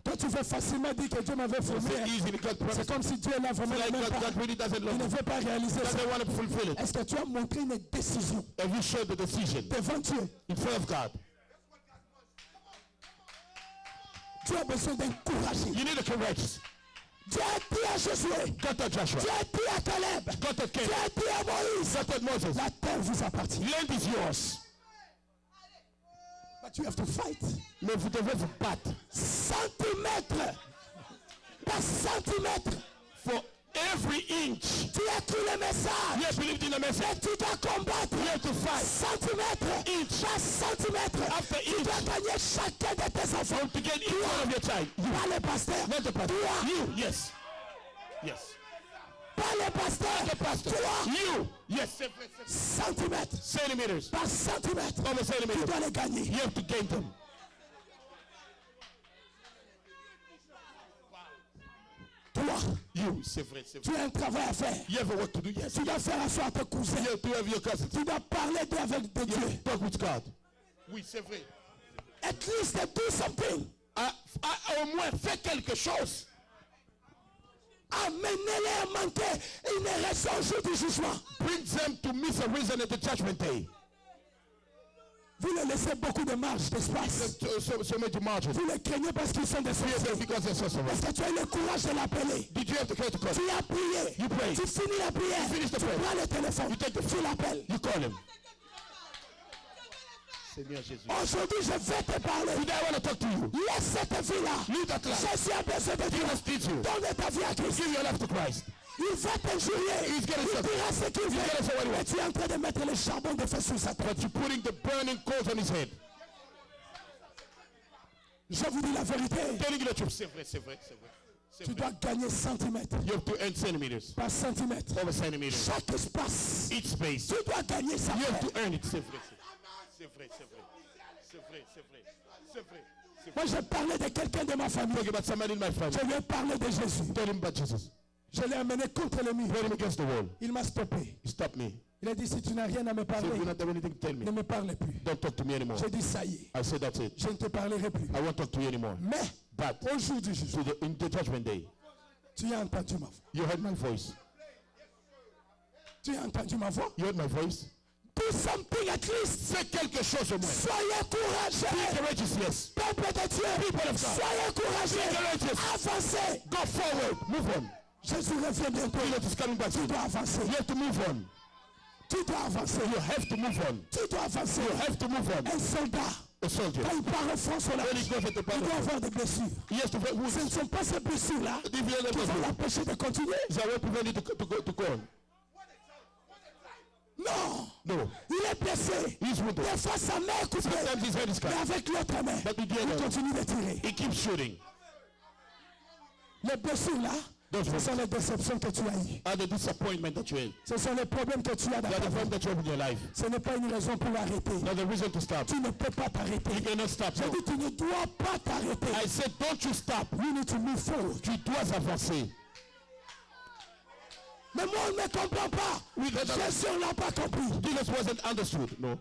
Toi, tu veux facilement dire que Dieu m'avait So formé. easily God C'est promised. comme si Dieu l'a vraiment Like même God, pas. God really doesn't Il love ne you. veut pas réaliser ça. Doesn't want to fulfill it. Est-ce que tu as montré une décision Have you showed the decision devant Dieu? in front of God? Tu as besoin d'encourager, You need the courage. Dieu a dit à Josué. God told Joshua. Dieu a dit à Caleb. God told Dieu Caleb. a dit à Moïse. God told Moses. La terre vous appartient. Land is yours. But you have to fight. Mais vous devez vous battre. Centimètre par centimètre. For every inch. Tu as cru le message. You have believed in the message. Et tu dois combattre. You have to fight. Centimètre par centimètre. After Tu inch. dois gagner chacun de tes enfants. To get each one of your child. You. Pas le pasteur. Not the pastor. Toi. You. Yes. Yes. Pas le pasteur. The pastor. Toi. You. Yes. Centimètre Centimeters. par centimètre. Over Tu centimeters. dois les gagner. You have to gain them. Toi. You. C'est vrai. Tu as un travail à faire. You have a work to do. Yes. Tu dois faire asseoir tes cousins. You have to have your cousins. Tu dois parler avec de You have Dieu. to talk with God. Oui, c'est vrai. At least do something. Au moins, fais quelque chose. Amenez-les à manquer une raison au jour du jugement. Bring them to miss a reason at the judgment day. Vous leur laissez beaucoup de marge d'espace. So many margins. Vous les craignez parce qu'ils sont des sorciers. Because they're sorcerers. Parce que tu as eu le courage de l'appeler. Did you have the courage to call? Tu as prié. You pray. Tu finis la prière. You finish the Tu prayer. prends le téléphone. You take the Tu l'appelles. You call him. Seigneur Jésus. Aujourd'hui, je vais te parler. Today I want to talk to you. Laisse cette vie-là. Leave that life. Jésus a besoin de toi. Jesus needs you. Donne ta vie à Christ. Give your life to Christ. Il va t'injurier. He's gonna Il say- dira ce qu'il gonna say what he veut. wants. Et tu es en train de mettre le charbon de feu sur sa tête. But you're putting the burning coals on his head. Je vous dis la vérité. Telling you the truth. C'est vrai, c'est vrai, c'est vrai. C'est Tu vrai. dois gagner centimètre You have to earn centimeters. par centimètre. Over centimeters. Chaque espace. Each space. Tu dois gagner ça. You have to earn it. C'est vrai, c'est vrai, c'est vrai. C'est vrai, c'est vrai. C'est vrai. C'est vrai. Moi, je parlais de quelqu'un de ma famille. Talking about somebody in my family. Je lui ai parlé de Jésus. Tell him about Jesus. Je l'ai amené contre le mur. Put him against the wall. Il m'a stoppé. He stopped me. Il a dit, si tu n'as rien à me He said, parler, you don't have anything to tell me. ne me parle plus. Don't talk to me anymore. J'ai dit, ça y est, I said, that's it. je ne te parlerai plus. I won't talk to you anymore. Mais, But au jour du jugement, in the judgment day, tu as entendu ma voix. you heard my voice. Tu as entendu ma voix. You heard my voice. Do something at least. Fais quelque chose au moins. Soyez courageux. Courageous, yes. Peuple de Dieu. Soyez courageux. Courageous. Avancez. Go forward. Move on. Jésus revient bientôt. Jesus is coming back. Tu dois avancer. You have to move on. Tu dois avancer. You have to move on. Tu dois avancer. You have to move on. Un soldat, A soldier. quand il part au front sur la When he goes at the il doit battle, avoir des blessures. he has to wounds. Ce ne sont pas ces blessures-là If you qui vont have l'empêcher de continuer. that will prevent you to go on. Non. No. Il est blessé. He's wounded. Des fois, sa main est coupée. Sometimes his head is cut. Mais avec l'autre main, But with the il other, continue de tirer. he keeps shooting. Les blessures-là, ce sont les déceptions que tu as eues. And the disappointment that you had. Ce sont les problèmes que tu as dans That ta the vie. problem that you have in your life. Ce n'est pas une raison pour arrêter. Not the reason to stop. Tu ne peux pas t'arrêter. You cannot stop. Je No. dis, tu ne dois pas t'arrêter. I said, don't you stop. You need to move forward. Tu dois avancer. Mais moi, on ne comprend pas. Jésus, on n'a pas compris. Jesus wasn't understood. No.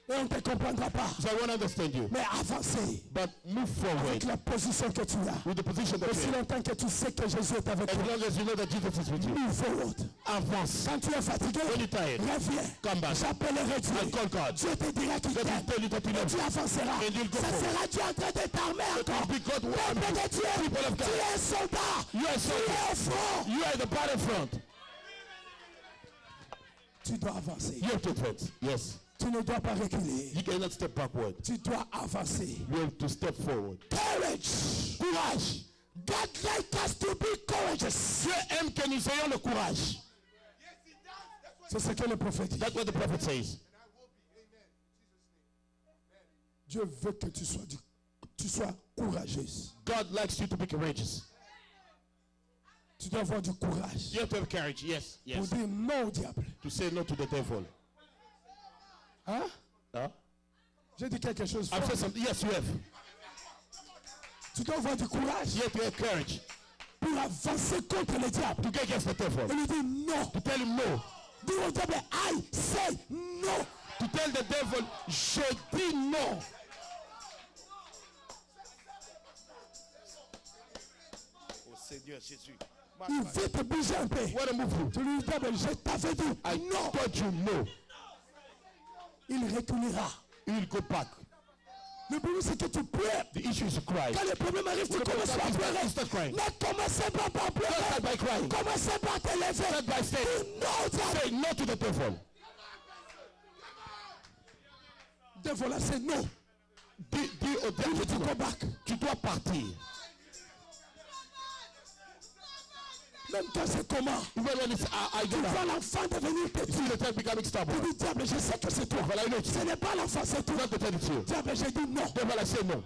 Et on ne te comprendra pas. So I won't understand you. Mais avancez But move avec forward la position que tu as. with the position that Aussi you have. longtemps que tu sais que Jésus est avec As toi. long as you know that Jesus is with you. Move forward. Avance. Quand tu es fatigué, When you're tired, reviens. come back. J'appellerai Dieu. And call God. Dieu te dira qu'il God will t'aime. tell you that he Et loves tu you. avanceras. And you'll go Ça forward. sera Dieu en train de t'armer encore. Be God will Peuple de Dieu, People of tu God. es un soldat. You are a Tu soldier. es au front. You are at the battlefront. Tu dois avancer. You have to advance. Yes. Tu ne dois pas reculer. You cannot step backward. Tu dois avancer. You have to step forward. Courage. Courage. God like us to be courageous. Dieu aime que nous ayons le courage. C'est ce que le prophète dit. That's what the prophet says. Dieu veut que tu sois courageuse. God likes you to be courageous. Tu dois avoir du courage You have to have courage. Yes. pour Yes. dire non au diable. To say no to the devil. Hein? Huh? J'ai dit quelque chose. I've fort. said something. Yes, you have. Tu dois avoir du courage You have to have courage pour avancer contre le diable. to go against the devil. Et lui dire non. To tell him no. Dis au diable, I say no. To tell the devil, je dis non. Oh Seigneur Jésus. Il veut te bouger un peu. What a move. Tu lui dis, diable, je t'avais dit I non. told you no. Il reculera. He will go back. Le problème, c'est que tu pleures. The issue is to cry. Quand le problème arrive, tu When the commences problem par comes, pleurer. you start crying. Ne commencez pas par Don't pleurer. start by crying. Commencez par te lever. Start by saying, Non, diable. say no to the devil. Devil a dit non. Dis au diable, Tu go back. tu dois partir. Même quand c'est comment. Even when it's I Tu go vois down. l'enfant devenir You petit. see the child becoming Tu stubborn. dis, diable, je sais que c'est toi. Well, I know it's Ce n'est pas l'enfant, c'est toi. not the tell it to you. Diable, j'ai dit non. Devil, I say no.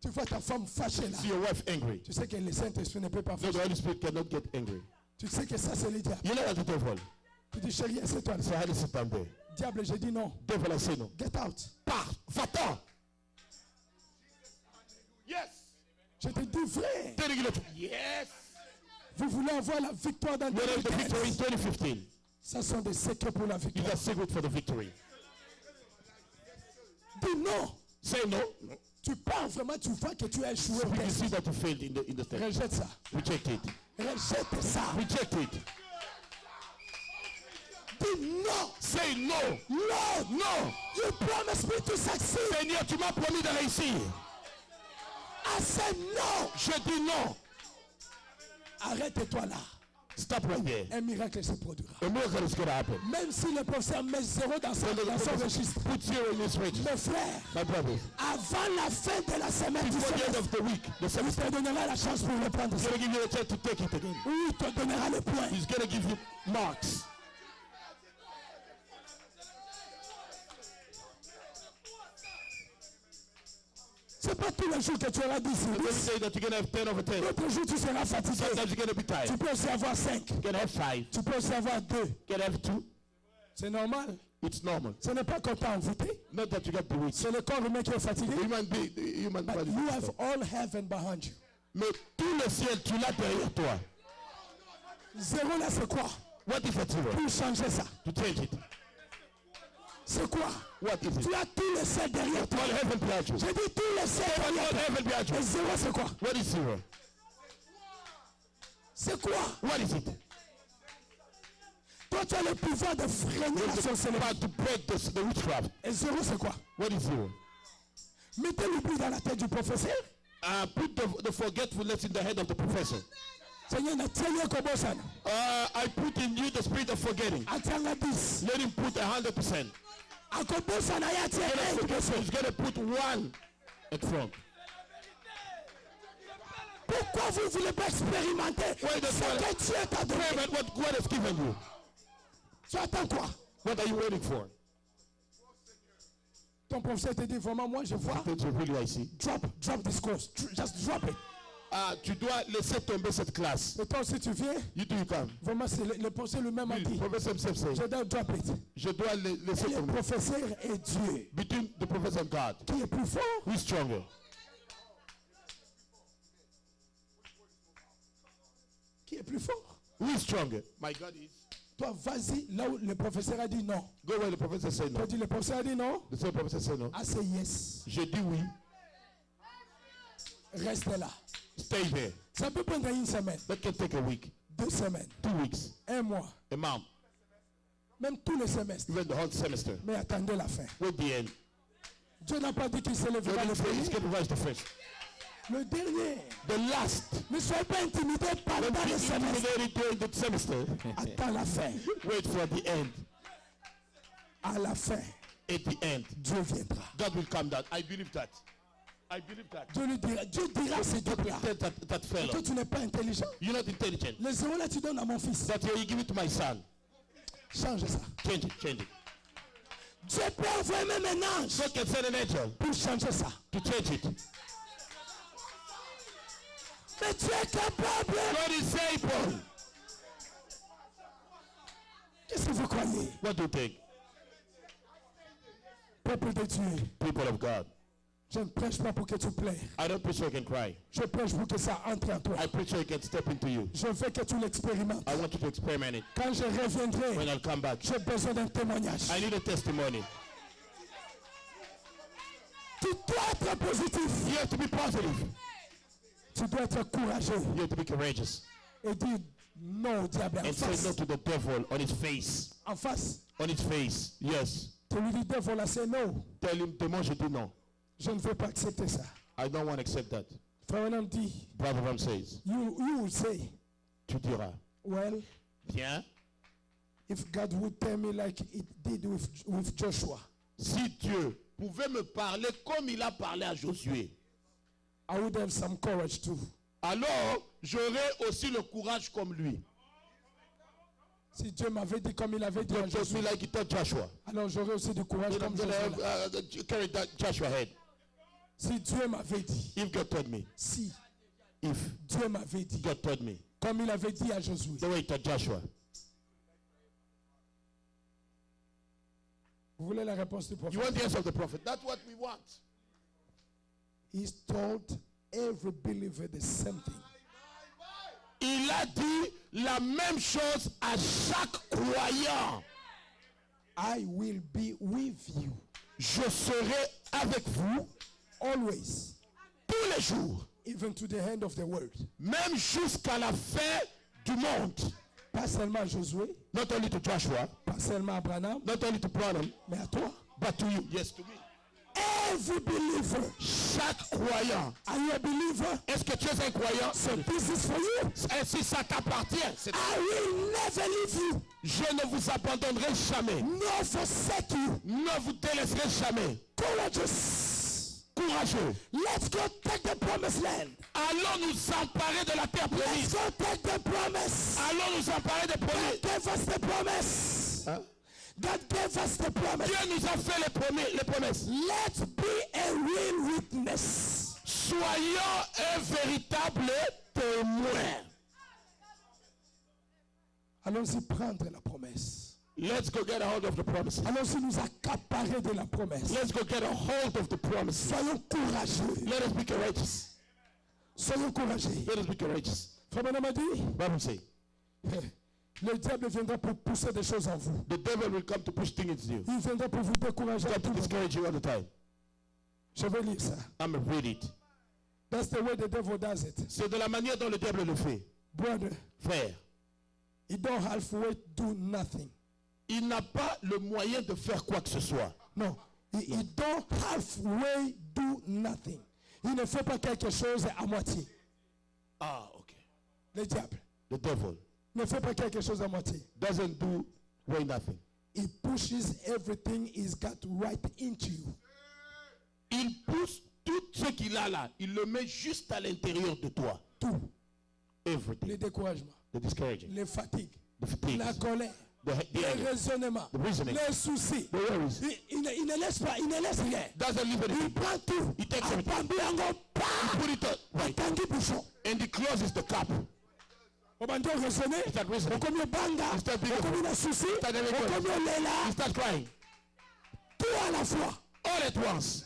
Tu vois ta femme fâchée là. See your wife angry. Tu sais que le Saint-Esprit ne peut pas No, fâcher. the Holy Spirit cannot get angry. Tu sais que ça, c'est le diable. You know that's the devil. Tu dis, chérie, assieds-toi là. So I had to sit down there. Diable, j'ai dit non. Devil, I say no. Get out. Pars, va-t'en. Yes. Je te dis vrai. Telling you the truth. Yes. Vous voulez avoir la victoire dans What is the victory in 2015. 2015? Ça sont des secrets pour la You victoire. got secret for the victory. Dis non. Say no. Tu pars vraiment, tu vois que tu as échoué au We can test. see that you failed in the test. Rejette ça. Reject it. Rejette ça. Reject it. Dis non. Say no. Lord, No. you promised me to succeed. Seigneur, tu m'as promis de réussir. I said no. Je dis non. Arrête-toi là. Stop right there. Un miracle se produira. A miracle is going to happen. Même si le professeur met zéro dans son registre. Put zero in this register. Mes frères, My brother, avant la fin de la semaine, tu before the end seras- of the week, the il semester, te donnera la chance pour le prendre. he's going to give you a chance to take it again. Ou il te donnera le point. He's going to give you marks. C'est pas tous les jours que tu auras 10 sur Every 10. day that you're going to have 10 over 10. L'autre jour, tu seras fatigué. Sometimes you're going to be tired. Tu peux aussi avoir 5. You can have 5. Tu peux aussi avoir 2. You can have 2. C'est normal. It's normal. Ce n'est pas qu'on t'a envoûté. Not that you got the weak. C'est le corps humain qui est fatigué. The human But body. you have all heaven behind you. Mais tout le ciel, tu l'as derrière toi. Zéro là, c'est quoi? What is a zero? Pour changer ça. To change it. C'est quoi? What is it? Tu as tout le ciel derrière toi. All heaven behind you. J'ai dit tout le ciel derrière All toi. heaven behind Et you. zéro, c'est quoi? What is zero? C'est quoi? What is it? Toi, tu as le pouvoir de freiner la sorcellerie. About to break the witchcraft. Et zéro, c'est quoi? What is zero? Mettez l'oubli dans la tête du professeur. Put the forgetfulness in the head of the professor. Seigneur, na tienye kobo sana. I put in you the spirit of forgetting. Atianga 10. Let him put 100%. Akobo sana ya tienye. He's going to put 1 at front. Pourquoi vous ne voulez pas expérimenter Why does ce que Dieu t'a donné? Pray about what God has given you. Tu attends quoi? What are you waiting for? Ton professeur te dit vraiment, moi je vois. That's really I see. Drop this course. Just drop it. Tu dois laisser tomber cette classe. Et toi aussi tu viens. You do come. Vraiment, c'est le professeur lui-même a The dit. professor himself says, Je dois drop it. je dois laisser Et le tomber. professeur et Dieu. Between the professor and God, Qui est plus fort? who is stronger? Qui est plus fort? Who is stronger? My God is. Toi, vas-y là où le professeur a dit non. Go where the professor said Toi, no. dis le professeur a dit non. The same professor said no. Ah, c'est yes. Je dis oui. Reste là. Stay there. Ça peut prendre une semaine, That can take a week, 2 semaines, 2 weeks, 1 mois, a month, même tous les semestres. even the whole semester. Mais attendez la fin. With the end. Dieu n'a pas dit qu'il God s'élèvera le didn't say premier. he's going to rise the first. Le dernier. The last. Ne soyez pas intimidés par Don't le be semestre. intimidated during the semester. Attends la fin. Wait for the end. À la fin, At the end, Dieu viendra. God will come down. I believe that. I believe that. Dieu dira à ces deux-là. That fellow. Toi, tu n'es pas intelligent. You're not intelligent. Les zéros là, tu donnes à mon fils. That you give it to my son. Change ça. Change it, change it. Dieu peut envoyer même un ange God can send an angel pour changer ça. to change it. Mais tu es capable. God is able. Qu'est-ce que vous croyez? What do you think? Peuple de Dieu, People of God. je ne prêche pas pour que tu pleures. I don't preach so you can cry. Je prêche pour que ça entre en toi. I preach so you can step into you. Je veux que tu l'expérimentes. I want you to experiment it. Quand je reviendrai, When I'll come back, j'ai besoin d'un témoignage. I need a testimony. Tu dois être positif. You have to be positive. Tu dois être courageux You have to be courageous. et dire non au diable en And say no face. to the devil on his face. En face. On his face. Yes. Tell the devil, I say no. Tell him, démon, je dis non. Je ne veux pas accepter ça. I don't want to accept that. Frère Branham dit, Brother Ram says, you will say, tu diras, well, bien, if God would tell me like it did with Joshua, si Dieu pouvait me parler comme il a parlé à Josué, I would have some courage too. alors j'aurai aussi le courage comme lui. Si Dieu m'avait dit comme il avait dit à God told Joshua, me like he told Joshua. alors j'aurai aussi du courage Then I'm comme going Joshua. to carry that Joshua head. Si Dieu m'avait dit, If God told me, si if Dieu m'avait dit, God told me, comme il avait dit à Josué, the way he told Joshua. vous voulez la réponse du You prophète? want the answer of the prophet? That's what we want. He's told every believer the same thing. Il a dit la même chose à chaque croyant. I will be with you Je serai avec vous always, tous les jours, even to the end of the world. même jusqu'à la fin du monde. Pas seulement à Josué, Not only to Joshua, pas seulement à Branham, not only to Branham, mais à toi. but to you. Yes, to me. Every believer. Chaque croyant. Are you a believer? Est-ce que tu es un croyant? So this is for you. Et si ça t'appartient, I will never leave you, je ne vous abandonnerai jamais. nor forsake you. Ne vous délaisserai jamais. Courageous. Courageux. Let's go take the promised land. Allons nous emparer de la terre Let's promise. go take the promise. Allons nous emparer des God promesses. gave us the promise. Hein? God gave us the promise. Dieu nous a fait les promesses. Let's be a real witness. Soyons un véritable témoin. Allons-y prendre la promesse. Let's go get a hold of the promises. Allons-y nous accaparer de la promesse. Let's go get a hold of the promises. Soyons courageux. Let us be courageous. Soyons courageux. Let us be courageous. Frère Branham a dit, Bible say, le diable viendra pour pousser des choses en vous. the devil will come to push things in you. Il viendra pour vous décourager à Come tout to moment. discourage you all the time. Je vais lire ça. I'm going to read it. That's the way the devil does it. C'est de la manière dont le diable le fait. Brother, Frère, he don't halfway do nothing. il n'a pas le moyen de faire quoi que ce soit. No, he don't halfway do nothing. Il ne fait pas quelque chose à moitié. Ah, ok. Le diable The devil ne fait pas quelque chose à moitié. doesn't do way nothing. He pushes everything he's got right into you. Il pousse tout ce qu'il a là. Il le met juste à l'intérieur de toi. Tout. Everything. Le découragement, The discouraging. les fatigues, The fatigues. la colère, The les anger. raisonnements, The reasoning. les soucis. The worries. Il ne laisse pas, il ne laisse rien. Doesn't leave anything. Il prend tout. He takes everything. Apambi yango pa. Put it up. Right. Tangi bouchon. And he closes the cup. Obando raisonner. Start reasoning. Okomi banga. Start being Okomi na souci. Start having Okomi worries. olela. You start crying. Tout à la fois. All at once.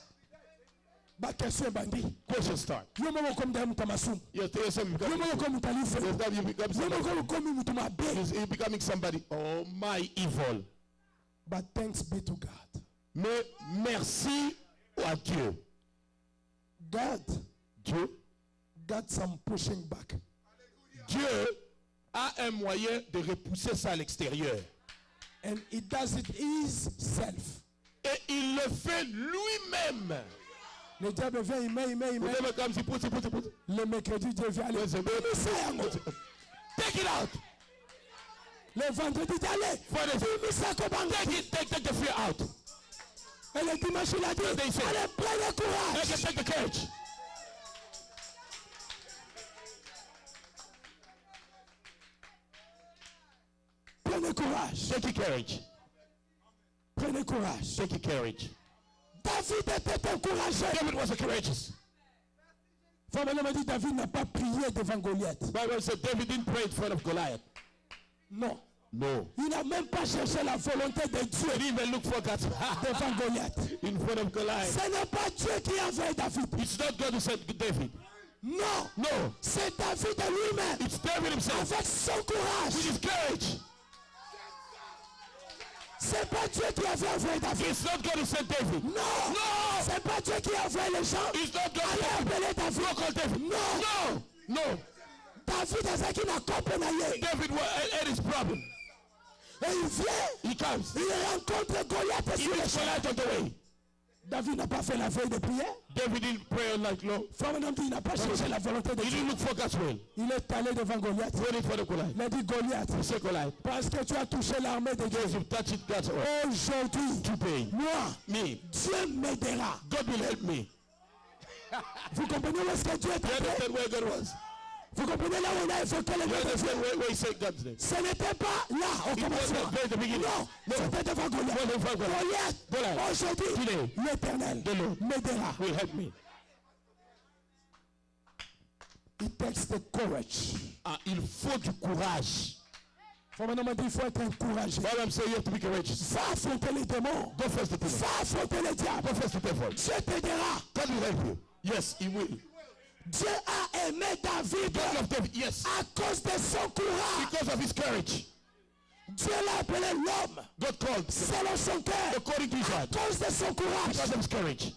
Ba question bandi. Questions start. Yo mo komi da mutamasu. You're telling yourself Yo mo komi mutalife. you become Yo mo somebody. komi mutumabe. You're becoming somebody. Oh, my evil. But thanks be to God. Mais merci à Dieu. God Dieu, got some pushing back. Dieu a un moyen de repousser ça à l'extérieur. And he does it himself. Et il le fait lui-même. Le diable vient, il met. Le diable comme il pousse. Le mercredi, Dieu vient aller. Take it out. Le vendredi, il dit allez. Take the fear out. Et le dimanche, il a dit, allez, prenez courage. Take the courage. Prenez courage. Take your courage. Prenez courage. Take your courage. David était encouragé. David was a courageous. Frère Branham dit, David n'a pas prié devant Goliath. Bible said David didn't pray in front of Goliath. Non. No. Il n'a même pas cherché la volonté de Dieu He didn't even look for God's devant Goliath. in front of Goliath. Ce n'est pas Dieu qui a envoyé David. It's not God who sent David. Non. No. C'est David lui-même. It's David himself. Avec son courage. With his courage. C'est pas Dieu qui avait envoyé David. It's not God who sent David. Non. No. C'est pas Dieu qui a envoyé les gens. It's not God who Allez appeler David. Go call David. Non. No. David a qui n'a compris. David had his problem. Et il vient, He comes. il rencontre Goliath He sur le meets chemin. Goliath on the way. David n'a pas fait la veille de prière. David didn't pray all night long. Frère Branham dit, il n'a pas cherché la volonté de He Dieu. didn't look for God's will. Il est allé devant Goliath. Waiting for the Goliath. Il a dit, Goliath, He said, Goliath, parce que tu as touché l'armée de Dieu, because you've touched God's will. aujourd'hui, Today, moi, me, Dieu m'aidera. God will help me. Vous comprenez où est-ce que Dieu est You entré? understand where God was? Vous comprenez là où on a évoqué le You nom de Dieu? understand where he said God's name? Ce n'était pas là au It commencement. wasn't at the beginning. Non, No. c'était devant Goliath. Wasn't devant Goliath. Goliath, Goliath. aujourd'hui, Today, l'Éternel the Lord m'aidera. will help me. It takes the courage. Ah, il faut du courage. Frère Branham m'a dit, il faut être encouragé. What I'm saying, you have to be courageous. Va affronter les démons. Go face the devil. Va affronter les diables. Go face the devil. Dieu t'aidera. God will help you. Yes, he will. Dieu a aimé David God loved David. Yes, à cause de son courage. because of his courage. Dieu l'a appelé l'homme God called selon son cœur according to his à heart. cause de son courage. Because of his courage.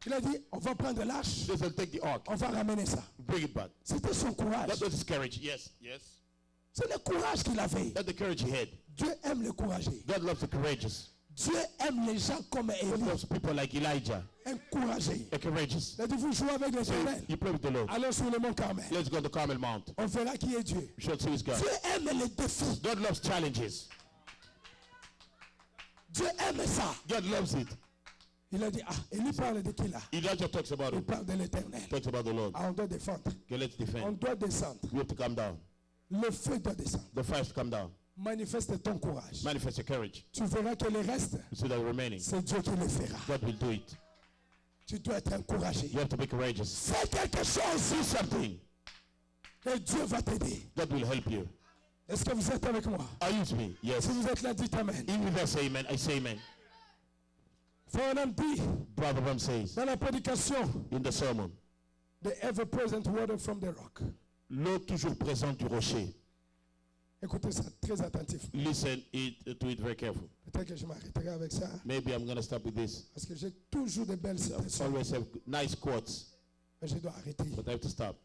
Il a dit, on va prendre l'arche, They said, take the ark. on va ramener ça. Bring it back. C'était son courage. That was his courage. Yes, yes. C'est le courage qu'il avait. That's the courage he had. Dieu aime les courageux. God loves the courageous. Dieu aime les gens comme God Élie, loves people like Elijah. encouragés. They're courageous. Il a dit, vous jouez avec l'Éternel. You play with the Lord. Allons sur le mont Carmel. Let's go to Carmel Mount. On verra qui est Dieu. We shall see his God. Dieu aime les défis. God loves challenges. Dieu aime ça. God loves it. Il a dit, ah, Élie parle de qui là? Elijah talks about Il it. parle de l'Éternel. Talks about the Lord. Ah, on doit défendre. Okay, let's On defend. doit descendre. We have to come down. Le feu doit descendre. The fire has to come down. Manifeste ton courage. Manifest your courage. Tu verras que le reste, You see that remaining. c'est Dieu qui le fera. God will do it. Tu dois être encouragé. You have to be courageous. Fais quelque chose Do something. et Dieu va t'aider. God will help you. Est-ce que vous êtes avec moi? Are you with me? Yes. Si vous êtes là, dites Amen. Even if I say amen, I say amen. Frère Branham dit Brother Bram says dans la prédication, in the sermon, the ever-present water from the rock. l'eau toujours présente du rocher. Écoutez ça très attentif. Listen to it very careful. Peut-être que je m'arrêterai avec ça Maybe I'm going to stop with this. parce que j'ai toujours de belles citations. Always have nice quotes, Mais je dois arrêter. but I have to stop.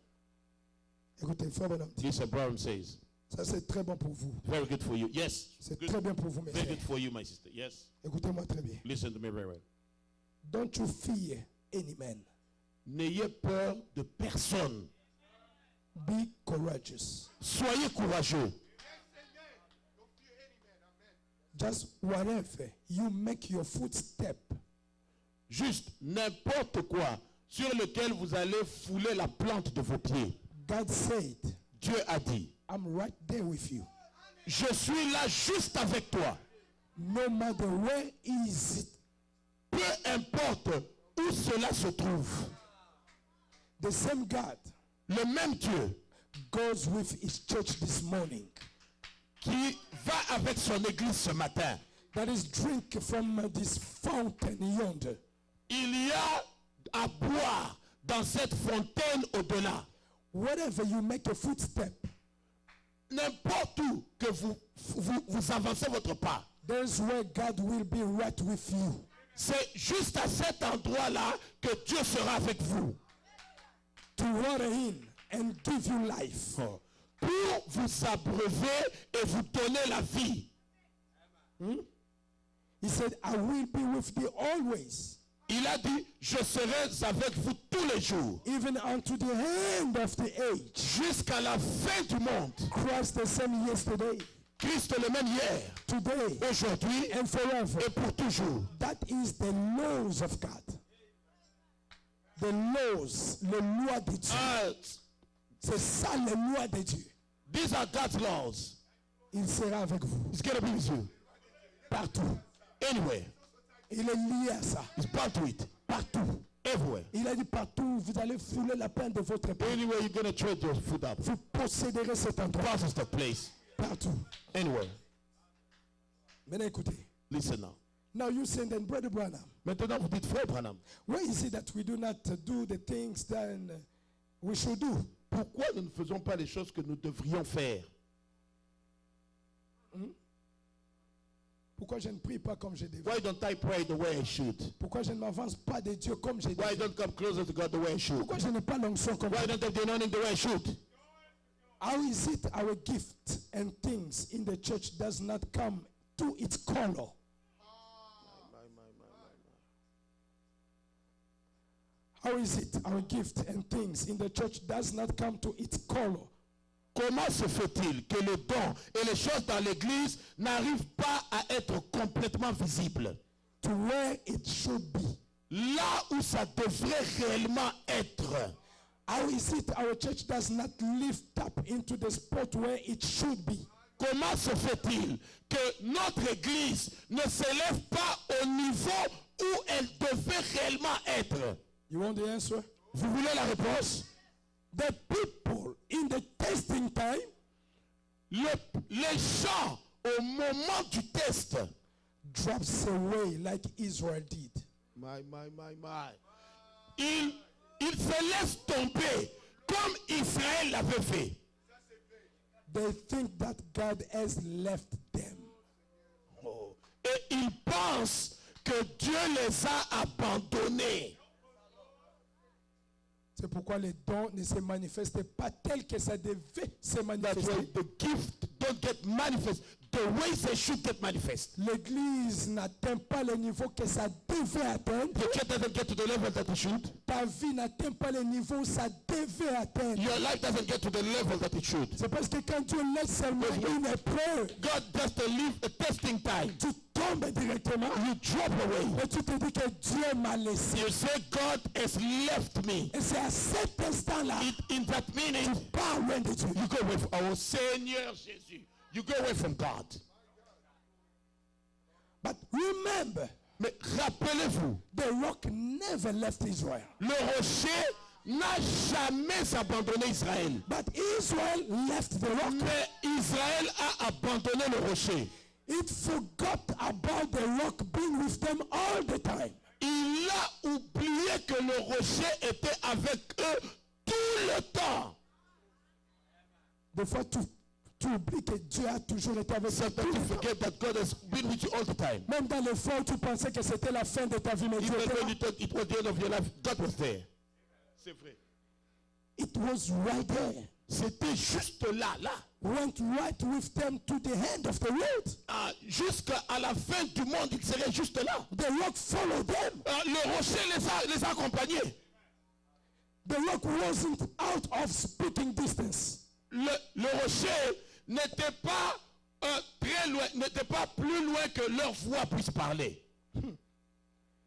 Écoutez, Frère Branham dit, Listen, Bram says, ça c'est très bon pour vous. very good for you. Yes. C'est Good. très bien pour vous, mes Very frères. good for you, my sister. Yes. Écoutez-moi très bien. Listen to me very well. Don't you fear any man. N'ayez peur de personne. Be courageous. Soyez courageux. Just whatever you make your footstep, Juste n'importe quoi sur lequel vous allez fouler la plante de vos pieds. God said, Dieu a dit, I'm right there with you. je suis là juste avec toi. No matter where is it. Peu importe où cela se trouve. The same God Le même Dieu goes with his church this morning. qui va avec son église ce matin. That is drink from this fountain yonder. Il y a à boire dans cette fontaine au-delà. Wherever you make a footstep, N'importe où que vous avancez votre pas. there's where God will be right with you. C'est juste à cet endroit-là que Dieu sera avec vous. To water in and give you life. Pour vous abreuver et vous donner la vie. He said, I will be with thee always, Il a dit, je serai avec vous tous les jours. even unto the end of the age. Jusqu'à la fin du monde. Christ the same yesterday, Christ le même hier, today, aujourd'hui and forever. et pour toujours. That is the laws of God. The laws, les lois de Dieu. C'est ça les lois de Dieu. These are God's laws. Il sera avec vous He's going to be with you. partout. Anywhere. Il est lié à ça. He's bound to it. Partout. Everywhere. Il a dit partout, vous allez fouler la peine de votre pays. Anywhere you're going to trade your foot up. Vous posséderez cet endroit. Possess the place. Partout. Anywhere. Maintenant écoutez. Listen now. Now you say then, Brother Branham, Maintenant, vous dites, frère Branham, why is it that we do not do the things that we should do? pourquoi nous ne faisons pas les choses que nous devrions faire? Pourquoi je ne prie pas comme je devrais? Why don't I pray the way I should? Pourquoi je ne m'avance pas de Dieu comme je Why devrais? don't come closer to God the way I should? Pourquoi je n'ai pas l'onction comme Why je don't I have the anointing the way I should? How is it our gift and things in the church does not come to its color? How is it our gift and things in the church does not come to its color? Comment se fait-il que les dons et les choses dans l'église n'arrivent pas à être complètement visibles? To where it should be. Là où ça devrait réellement être. How is it our church does not lift up into the spot where it should be? Comment se fait-il que notre église ne s'élève pas au niveau où elle devait réellement être? You want the answer? Vous voulez la réponse? The people in the testing time Les gens au moment du test drops away like Israel did. My. Ils se laissent tomber comme Israël l'avait fait. They think that God has left them. Et ils pensent que Dieu les a abandonnés. C'est pourquoi les dons ne se manifestaient pas tels que ça devait se That's why manifester. the gift don't get manifest the way they should get manifest. L'église n'atteint pas le niveau que ça devait atteindre. The church doesn't get to the level that it should. Ta vie n'atteint pas le niveau où ça devait atteindre. Your life doesn't get to the level that it should. C'est parce que quand Dieu laisse seulement une épreuve, God does to leave a testing time. tu tombes directement You drop away. et tu te dis que Dieu m'a laissé. You say, God has left me. Et c'est à cet instant-là In that minute, tu pars loin de Dieu. you go away from our Seigneur Jésus. You go away from God. But remember, Mais rappelez-vous, the rock never left Israel. le rocher n'a jamais abandonné Israël. But Israel left the rock. Mais Israël a abandonné le rocher. It forgot about the rock being with them all the time. Il a oublié que le rocher était avec eux tout le temps. Des fois, tu oublies que Dieu a toujours été avec toi. Sometimes you forget that God has been with you all the time. Même dans les fois où tu pensais que c'était la fin de ta vie, mais Dieu Even était when là. you thought it was the end of your life, God was there. C'est vrai. It was right there. C'était juste là. Went right with them to the end of the road. Jusqu'à la fin du monde, il serait juste là. The rock followed them. Le rocher les a accompagnés. The rock wasn't out of speaking distance. Le rocher n'était pas très loin, n'était pas plus loin que leur voix puisse parler.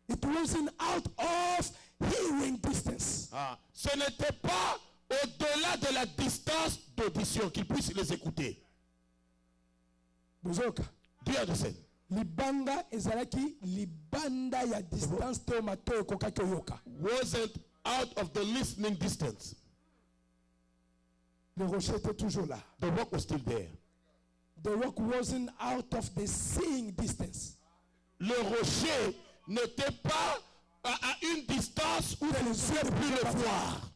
It wasn't out of hearing distance. Ce n'était pas au-delà de la distance d'audition qu'ils puissent les écouter. Buzoka. Do you understand? Libanga ezalaki libanda ya distance te mato ekokaki oyoka. Wasn't out of the listening distance. Le rocher était toujours là. The rock was still there. The rock wasn't out of the seeing distance. Le rocher n'était pas à une distance où les yeux ne pouvaient le voir.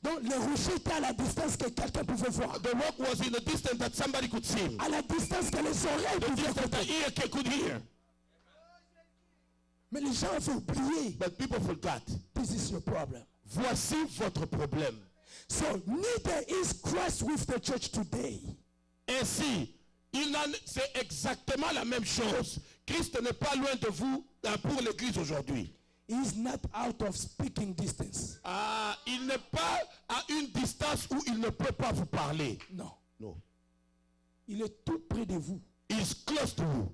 Donc le rocher était à la distance que quelqu'un pouvait voir. The rock was in a distance that somebody could see. À la distance que les oreilles The pouvaient distance the écouter. ear could hear. Mais les gens avaient oublié. But people forgot. This is your problem. Voici votre problème. So neither is Christ with the church today. Ainsi, c'est exactement la même chose. Christ n'est pas loin de vous pour l'église aujourd'hui. He is not out of speaking distance. Il n'est pas à une distance où il ne peut pas vous parler. No. No. Il est tout près de vous. He's close to you.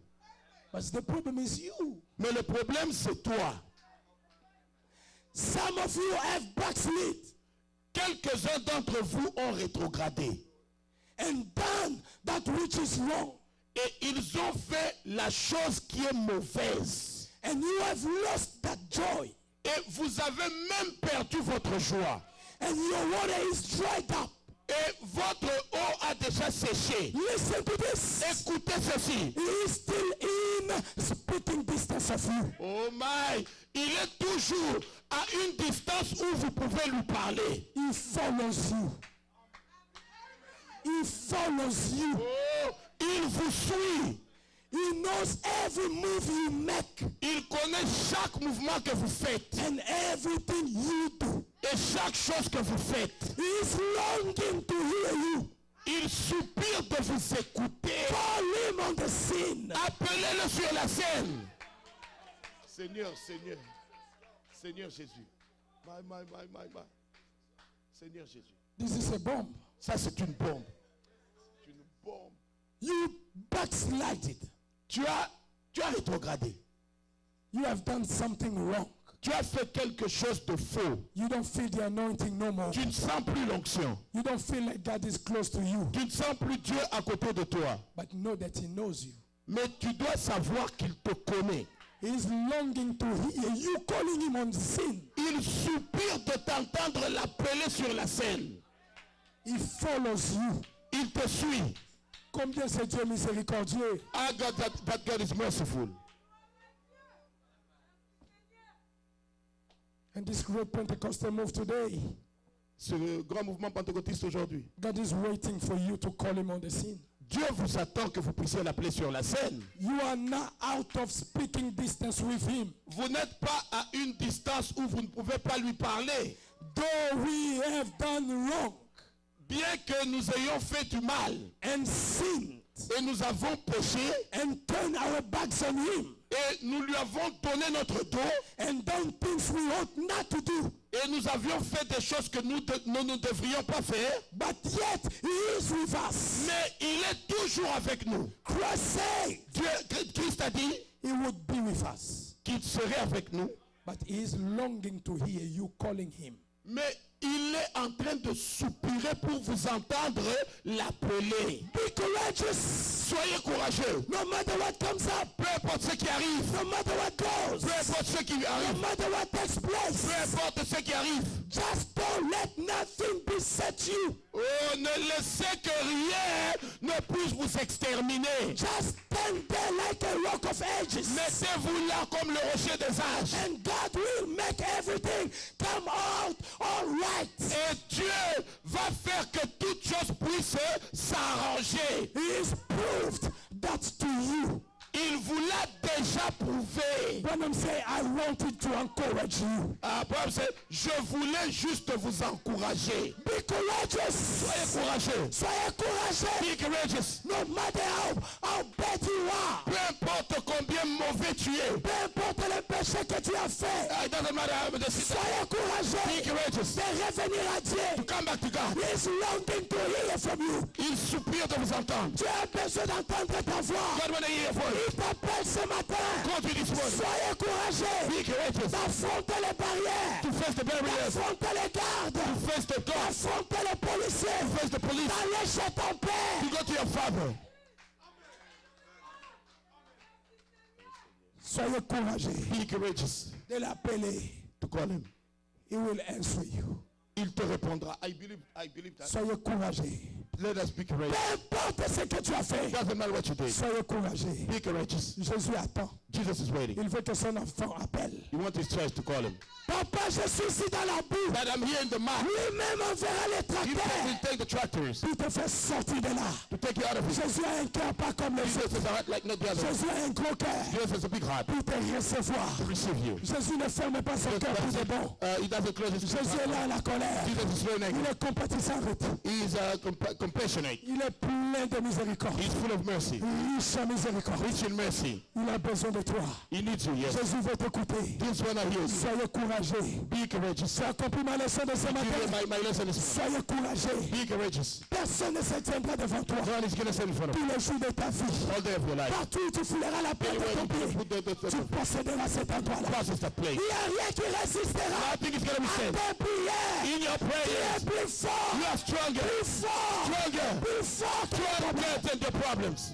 But the problem is you. Mais le problème, c'est toi. Some of you have backslid Quelques-uns d'entre vous ont rétrogradé. and done that which is wrong. Et ils ont fait la chose qui est mauvaise. And you have lost that joy. Et vous avez même perdu votre joie. And your water is dried up. Et votre eau a déjà séché. Listen to this. Écoutez ceci. He is still in spitting distance of you. Oh my, il est toujours à une distance où vous pouvez lui parler. He follows you. He follows you. Oh, il vous suit. He knows every move you make Il connaît chaque mouvement que vous faites and everything you do. et chaque chose que vous faites. He is longing to hear you. Il soupire de vous écouter. Call him on the scene. Appelez-le sur la scène. Seigneur, Seigneur. Seigneur Jésus. My. Seigneur Jésus. This is a bomb. Ça, c'est une bombe. C'est une bombe. You backslided. Tu as rétrogradé. You have done something wrong. Tu as fait quelque chose de faux. You don't feel the anointing no more. Tu ne sens plus l'onction. You don't feel like God is close to you. Tu ne sens plus Dieu à côté de toi. But know that he knows you. Mais tu dois savoir qu'il te connaît. He is longing to hear you calling him on the scene. Il soupire de t'entendre l'appeler sur la scène. He follows you. Il te suit. Combien c'est Dieu miséricordieux. I got that God is merciful. And this great Pentecostal move today, Ce grand mouvement pentecôtiste aujourd'hui. God is waiting for you to call him on the scene. Dieu vous attend que vous puissiez l'appeler sur la scène. You are not out of speaking distance with him. Vous n'êtes pas à une distance où vous ne pouvez pas lui parler. Though we have done wrong Bien que nous ayons fait du mal and sinned et nous avons péché and turned our backs on him et nous lui avons donné notre dos and done things we ought not to do, et nous avions fait des choses que nous ne devrions pas faire, but yet he is with us. mais il est toujours avec nous. Christ said Christ a dit he would be with us, qu'il serait avec nous, but he is longing to hear you calling him. mais il est en train de soupirer pour vous entendre l'appeler. Be courageous. Soyez courageux. No matter what comes up, Peu importe ce qui arrive, no matter what goes, peu importe ce qui no arrive, matter what takes peu place, importe ce qui arrive, just don't let nothing beset you. oh, ne laissez que rien ne puisse vous exterminer. Just stand there like a rock of ages, Mettez-vous là comme le rocher des âges. and God will make everything come out all right. Et Dieu va faire que toute chose puisse s'arranger. He is proved that to you. Il vous l'a déjà prouvé. When I'm saying I wanted to encourage you, Abraham dit, je voulais juste vous encourager. be courageous. Soyez courageux. Soyez courageux. Be courageous. No matter how bad you are, Peu importe combien mauvais tu es. peu importe le péché que tu as fait, It doesn't matter how much soyez Be courageux courageous. de revenir à Dieu. Come back to God. He is longing to hear from you. Il soupire de vous entendre. Tu as besoin d'entendre ta voix. God want to hear your voice. Il t'appelle ce matin. Go to this word. Soyez courageux Be courageous. d'affronter les barrières, To face the barriers. d'affronter les gardes, To face the dogs. d'affronter les policiers, To face the police. d'aller chez ton To père. go to your father. Soyez courageux Be courageous. de l'appeler. To call him. He will answer you. Il te répondra. I believe that. Soyez courageux. Let us be courageous. Peu importe ce que tu as fait, Doesn't matter what you did. soyez courageux. Be courageous. Jésus attend. Jesus is waiting. Il veut que son enfant appelle. You want his church to call him. Papa, je suis ici dans la boue. That I'm here in the mouth. Lui-même enverra les He tracteurs. take the tractors Il te fait sortir de là. to take you out of here. Jésus a un cœur pas comme les Jesus autres. is a heart like not the other. Jésus a un gros cœur Jesus has a big heart pour te recevoir. to receive you. Jésus ne ferme pas son cœur pour de bon. He doesn't close his Jésus est là à la colère. Jesus is very Il angry. est compatissant avec toi. He is compassionate. Il est plein de miséricorde. He's full of mercy. Riche en miséricorde. Rich in mercy. Il a besoin de toi. He needs you, yes. Jésus veut t'écouter. This one I hear. Soyez courageux. Be courageous. J'ai accompli ma leçon de ce Give matin. you my lesson is Soyez courageux. be courageous. Personne ne se tiendra devant toi. God is going to stand in front of you Tous les jours de ta vie. all day of your life. Partout où tu fouleras la paix de Anywhere ton you pied, put tu posséderas cet endroit-là. crosses that place. Il n'y a rien qui résistera Nothing is going to be à said. tes prières. In your Tu prayers, es plus fort. you are stronger. Plus fort. Stronger. Plus fort que les Stronger problèmes. than the problems.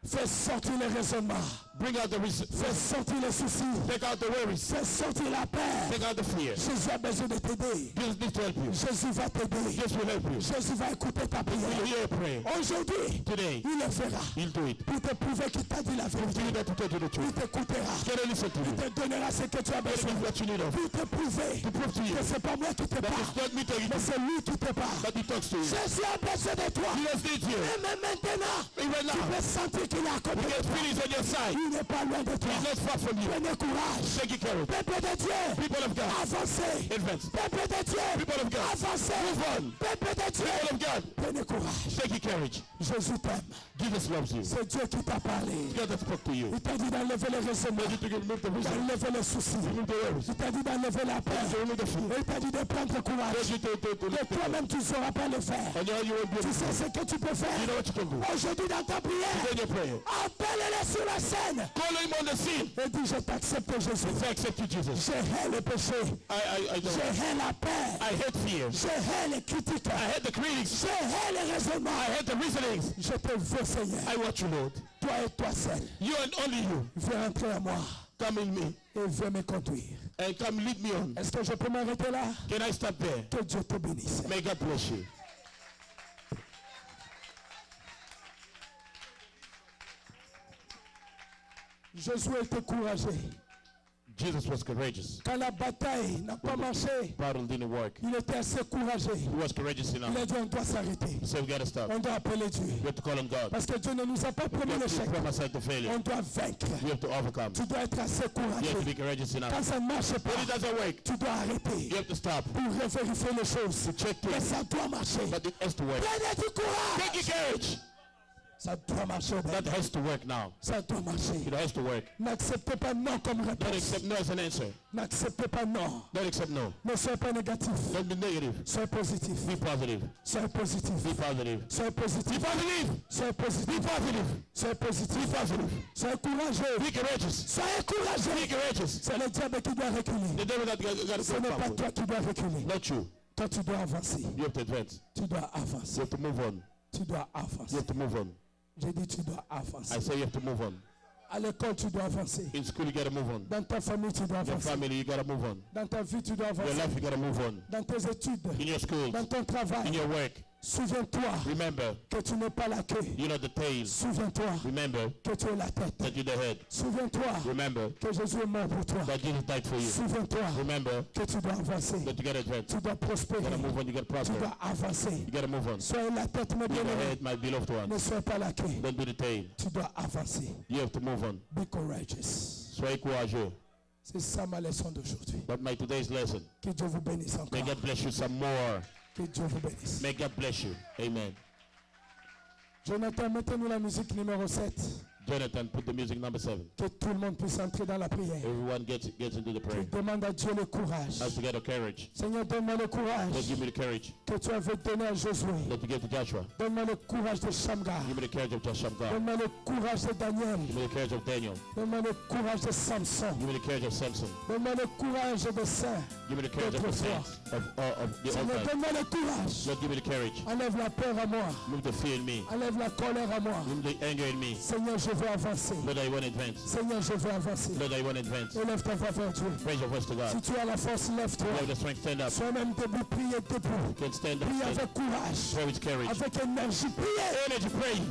Fais sortir les raisonnements. Bring out the reason. Fais sortir les soucis. Take out the worries. Fais sortir la paix. Take out the fear. Jésus a besoin de t'aider. Jesus needs to help you. Jésus va t'aider. Jesus will help you. Jésus va écouter ta He will prière. hear your prayer. Aujourd'hui, Today, il le fera. he'll do it. Pour te prouver qu'il t'a dit la vérité. You need to tell you the Il truth. t'écoutera. He's going to listen to Il you. te donnera ce que tu as besoin. What you need of. Pour te prouver To prove to you que c'est pas moi qui te that parle, it's not me telling mais you, c'est lui qui te parle. but he talks to you. Jésus a besoin de toi. Jesus needs you. Et même maintenant, Right right now. Tu peux sentir qu'il est à côté You de can toi. feel he's on your side. Il n'est pas loin de toi. He's not far from you. Prenez courage. Take your courage. Peuple de Dieu, People of God, avancez. advance. Peuple de Dieu, People of God, avancez. move on. Peuple de Dieu, People of God, prenez courage. take your courage. Jésus t'aime. Jesus loves you. C'est Dieu qui t'a parlé. God that spoke to you. Il t'a dit d'enlever les raisonnements, You to remove the reason. d'enlever les soucis. Remove the worries. Il t'a dit d'enlever la peur. To remove the fear. Et il t'a dit de prendre courage. You to Et toi-même, tu ne sauras pas le faire. and you won't be able Tu to. sais ce que tu peux You faire. know what you can do. Aujourd'hui, dans ta prière, In your prayer. appelle-les sur la scène. Call him on the scene. Et dis, je t'accepte, Jésus. Say, I accept you, Jesus. Je hais le péché. I Je don't. hais la peur. I hate fear. Je hais les critiques. I hate the critics. Je hais les raisonnements. I hate the reasonings. Je te veux, Seigneur. I want you, Lord. Toi et toi seul. You and only you. Viens entrer à moi Come in me et viens me conduire. and come lead me on. Est-ce que je peux m'arrêter là? Can I stop there? Que Dieu te bénisse. May God bless you. Josué était courageux. Jesus was courageous. Quand la bataille n'a pas marché, Battle didn't work. il était assez courageux. He was courageous Il enough. a dit on doit s'arrêter. He said, we got to stop. On doit appeler Dieu. We have to call on God. Parce que Dieu ne nous a pas We promis have l'échec. to promise the failure. On doit vaincre. We have to overcome. Tu dois être assez You have to courageux. be courageous enough. Quand ça ne marche When it pas, doesn't work, tu dois arrêter you have to stop. pour vérifier les choses. Check Mais it. ça doit marcher. But it has to work. Prenez du courage. Take your courage. Ça doit marcher. That has to work now. Ça doit marcher. It has to work. N'acceptez pas non comme Don't réponse. accept no as an answer. N'acceptez pas non. Don't accept no. Ne soyez pas négatif. Don't be negative. Soyez positif. Be positive. Soyez positif. Be positive. Soyez Be positif. positive. Soyez positif. Be positive. Soyez positif. Be positive. Soyez courageux. Be courageous. Soyez Be courageux. courageous. C'est le diable qui doit reculer. The devil that got to Ce go n'est pas backward. toi qui dois reculer. Not you. Toi, tu dois avancer. You have to advance. Tu dois You avancer. have to move on. Tu dois You avancer. have to move on. J'ai dit tu dois avancer. I say you have to move on. À l'école, tu dois avancer. In school, you got to move on. Dans ta famille, tu dois Your avancer. family, you got to move on. Dans ta vie, tu dois Your avancer. life, you got to move on. Dans tes études, In your school, dans ton in travail, your work, souviens-toi remember, que tu n'es pas la queue. you're not the tail. Souviens-toi Remember que tu es la tête. that you're the head. Souviens-toi Remember que Jésus est mort pour toi. that Jesus died for you. Souviens-toi Remember que tu dois avancer. that you got to advance. Tu dois You prospérer. got to move on. You got to Tu prosper. dois avancer. You got to move on. Soyez la tête, mes Be the bien-aimés. head, my beloved Ne one. sois pas la queue. Don't be the tail. Tu dois avancer. You have to move on. Be courageous. Soyez courageux. C'est ça ma leçon d'aujourd'hui. But my today's lesson, Que Dieu vous bénisse may encore. God bless you some more. Que Dieu vous bénisse. May God bless you. Amen. Jonathan, mettez-nous la musique numéro 7. Jonathan, put the music number 7. Que tout le monde puisse entrer dans la prière. Everyone gets into the prayer. Demande à Dieu le courage. Has to get the courage. Seigneur, donne-moi le courage Lord, give me the courage. que tu avais donné à Josué. Lord, to give to Joshua. Donne-moi le courage de Shamgar. Give me the courage of Joshua. Donne-moi le courage de Daniel. Give me the courage of Daniel. Donne-moi le courage de Samson. Give me the courage of Samson. Donne-moi le courage de Saint. Give me the courage of the saints of the old Seigneur, time. donne-moi le courage. Lord, give me the courage. Enlève la peur à moi. Move the fear in me. Enlève la colère à moi. Move the anger in me. Seigneur, je veux avancer. Lord, I want to advance. Seigneur, je veux avancer. Lord, I want to advance. Élève ta voix vers Dieu. Praise your voice to Si God. tu as la force, lève-toi. You have the strength, stand up. Sois même debout, priez debout. You can stand up. Prie Stand. avec courage, Pray with courage. avec énergie. Priez. Energy, pray.